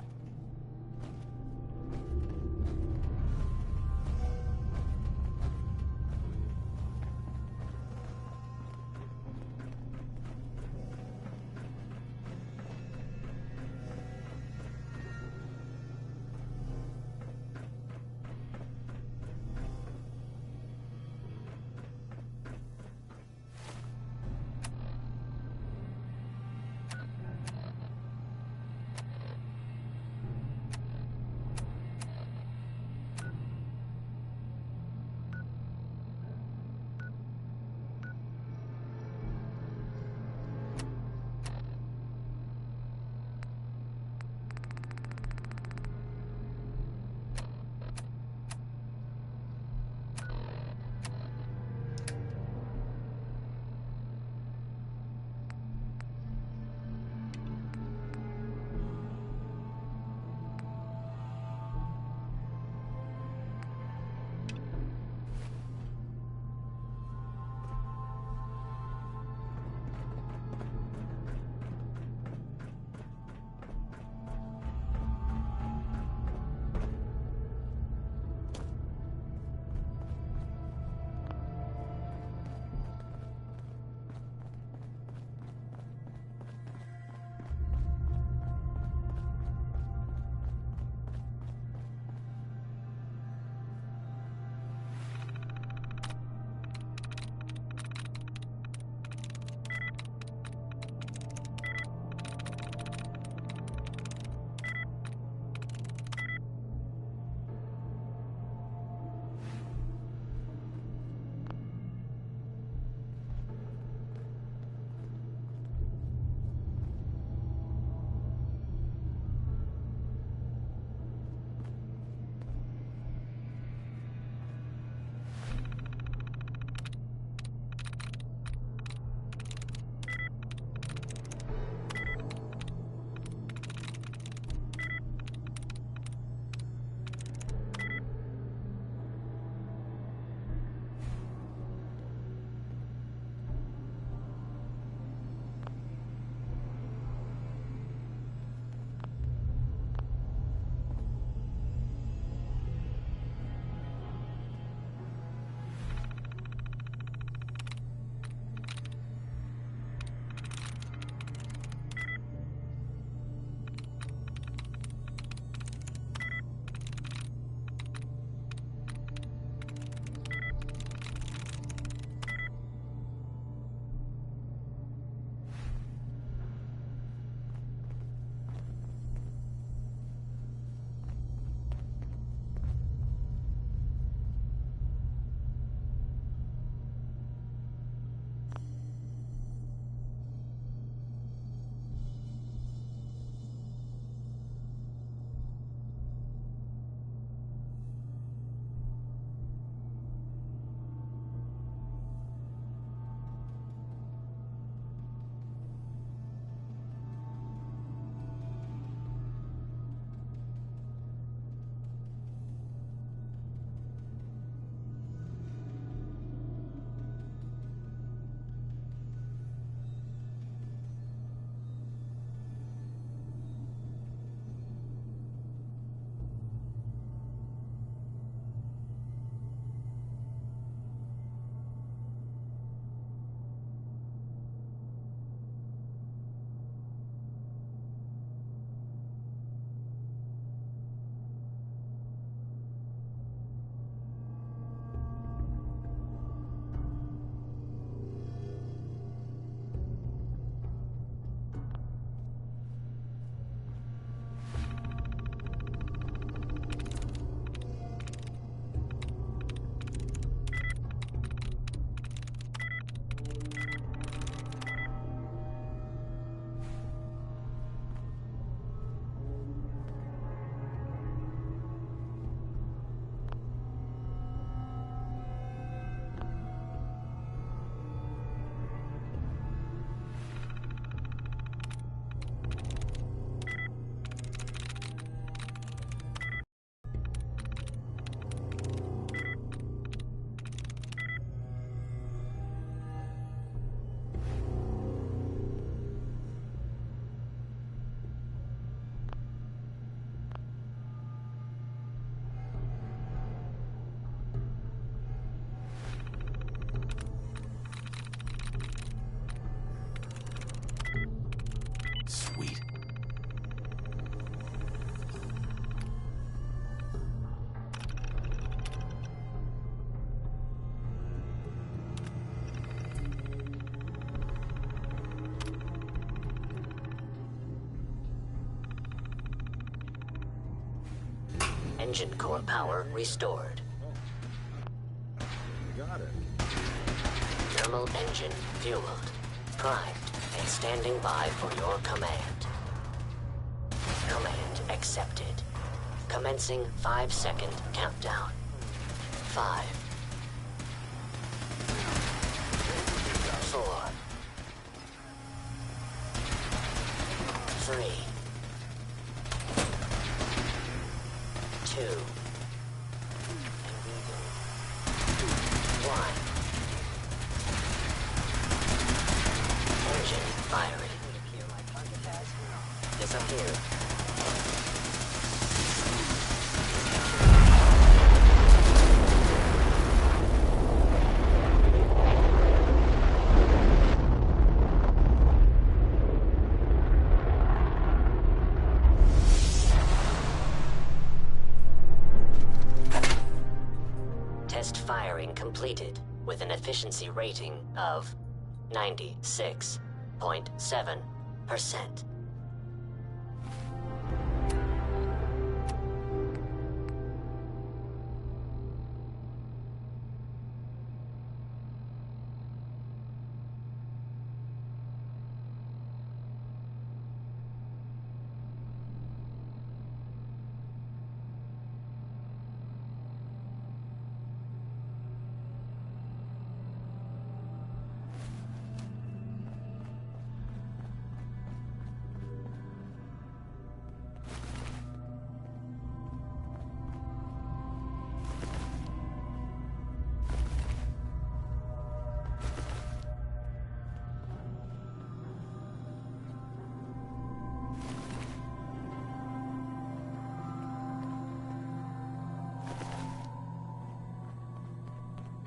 engine core power restored. Got it. Thermal engine fueled, primed, and standing by for your command. Command accepted. Commencing 5-second countdown. 5, 4, 3, 2, 1. Engine firing. Disappear. Test firing completed with an efficiency rating of 96.7%.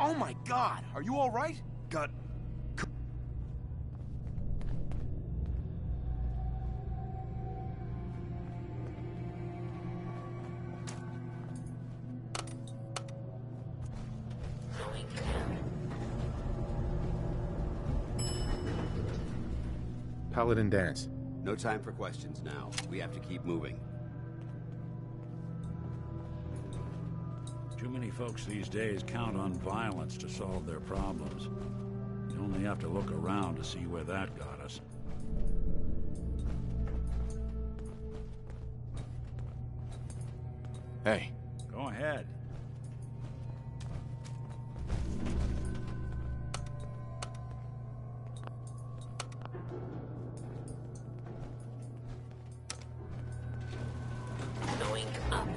Oh my god! Are you alright? Got... Paladin Dance. No time for questions now. We have to keep moving. Too many folks these days count on violence to solve their problems. You only have to look around to see where that got us. Hey. Go ahead. Going up.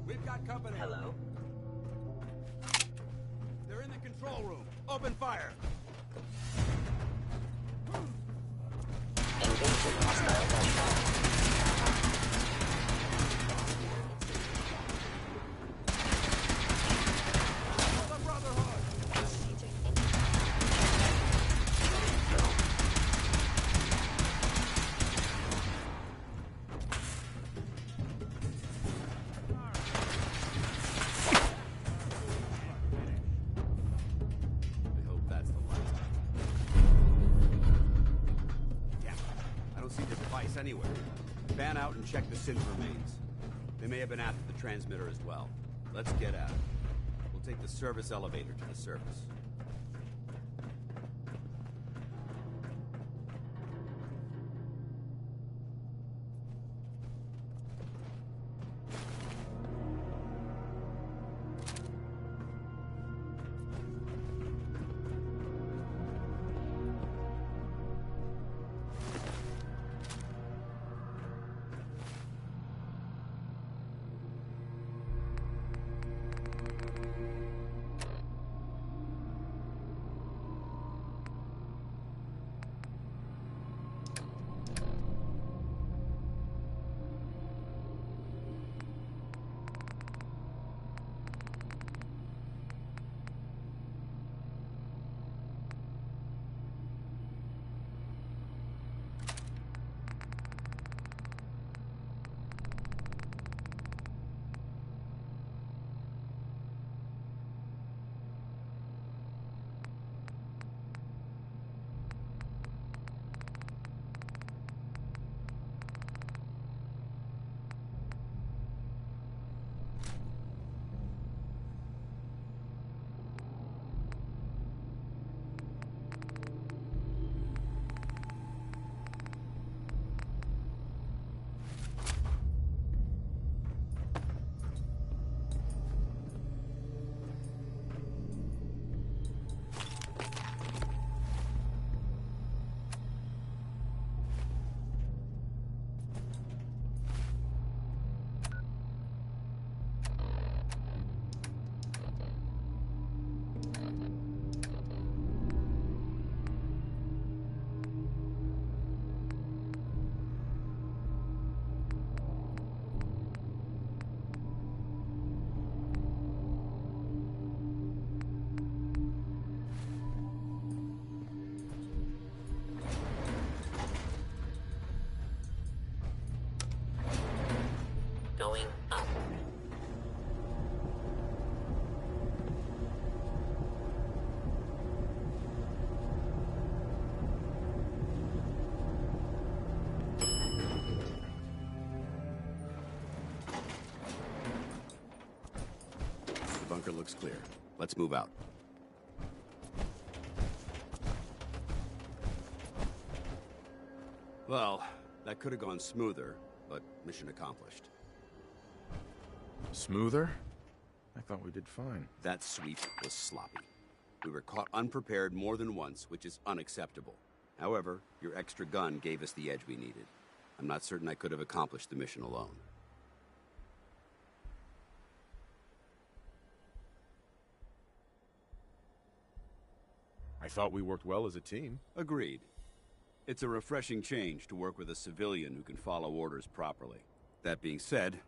We've got company. Hello? They're in the control room. Open fire. Engaging hostile gunfire. I hope that's the last. Yeah, I don't see the device anywhere. Fan out and check the synth remains. They may have been after the transmitter as well. Let's get at it. We'll take the service elevator to the surface. looks clear. Let's move out. Well, that could have gone smoother, but mission accomplished. Smoother? I thought we did fine. That sweep was sloppy. We were caught unprepared more than once, which is unacceptable. However, your extra gun gave us the edge we needed. I'm not certain I could have accomplished the mission alone. I thought we worked well as a team. Agreed. It's a refreshing change to work with a civilian who can follow orders properly. That being said,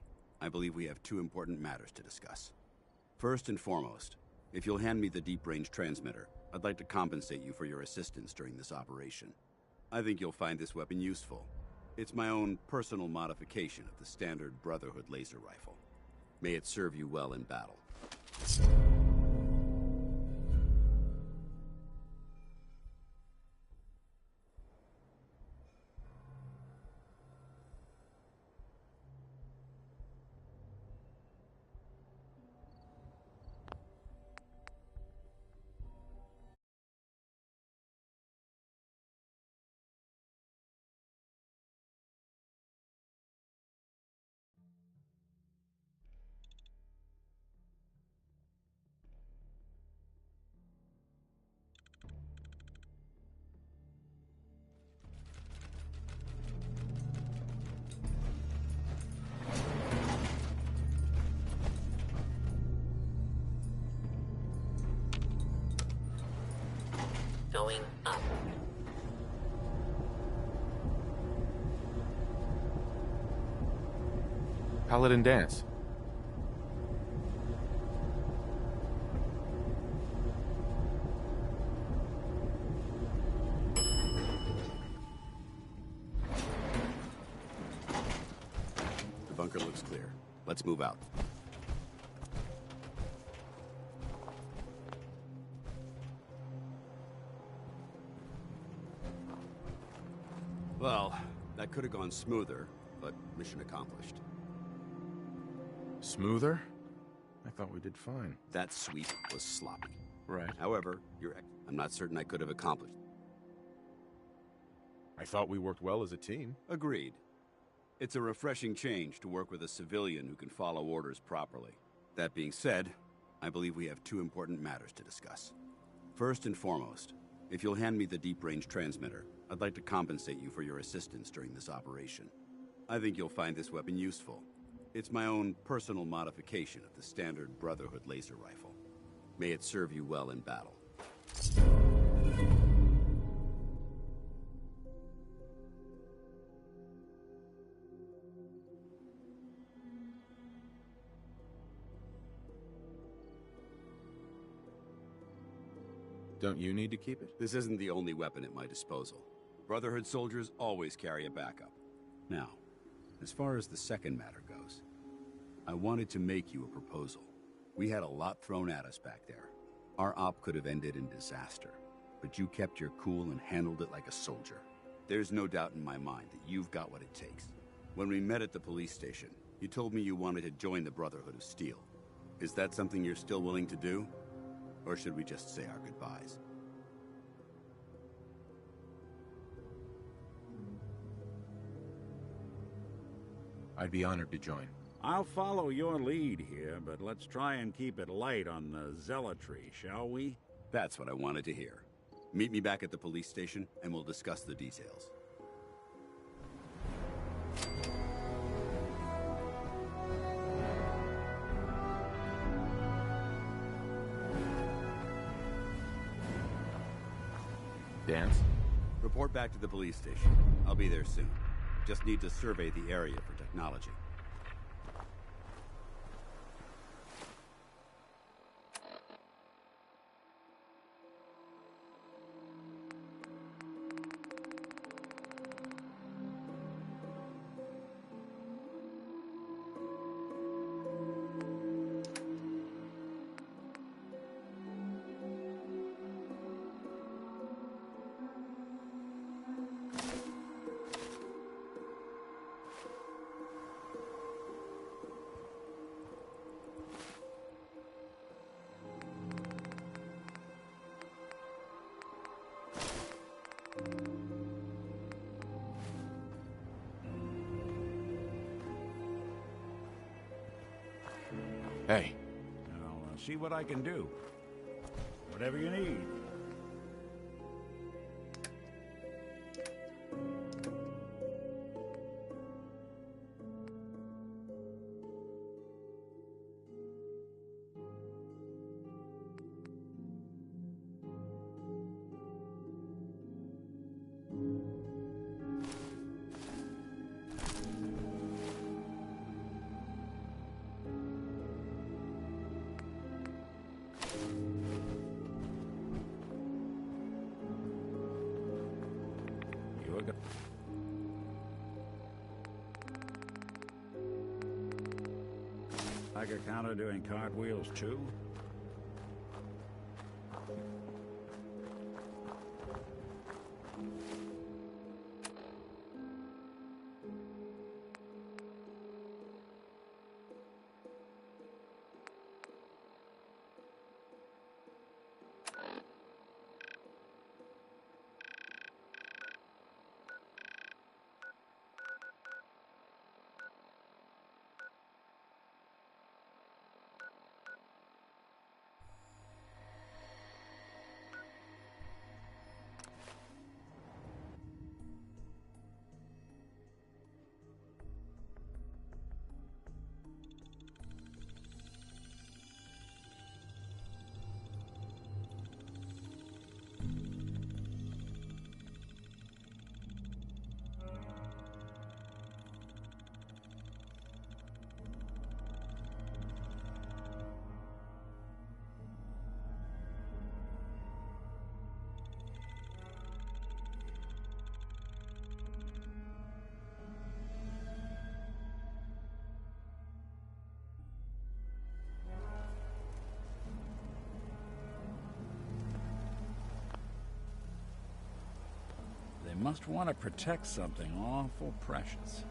I believe we have two important matters to discuss. First and foremost, if you'll hand me the deep-range transmitter, I'd like to compensate you for your assistance during this operation. I think you'll find this weapon useful. It's my own personal modification of the standard Brotherhood laser rifle. May it serve you well in battle. Going up. Paladin dance. The bunker looks clear. Let's move out. Well, that could have gone smoother, but mission accomplished. Smoother? I thought we did fine. That sweep was sloppy. Right. However, I'm not certain I could have accomplished. I thought we worked well as a team. Agreed. It's a refreshing change to work with a civilian who can follow orders properly. That being said, I believe we have two important matters to discuss. First and foremost, if you'll hand me the deep-range transmitter, I'd like to compensate you for your assistance during this operation. I think you'll find this weapon useful. It's my own personal modification of the standard Brotherhood laser rifle. May it serve you well in battle. Don't you need to keep it? This isn't the only weapon at my disposal. Brotherhood soldiers always carry a backup. Now, as far as the second matter goes, I wanted to make you a proposal. We had a lot thrown at us back there. Our op could have ended in disaster, but you kept your cool and handled it like a soldier. There's no doubt in my mind that you've got what it takes. When we met at the police station, you told me you wanted to join the Brotherhood of Steel. Is that something you're still willing to do? Or should we just say our goodbyes? I'd be honored to join. I'll follow your lead here, but let's try and keep it light on the zealotry, shall we? That's what I wanted to hear. Meet me back at the police station, and we'll discuss the details. Dance? Report back to the police station. I'll be there soon. Just need to survey the area for technology. Hey. I'll see what I can do. Whatever you need. Like a counter doing cartwheels too? They must want to protect something awful precious.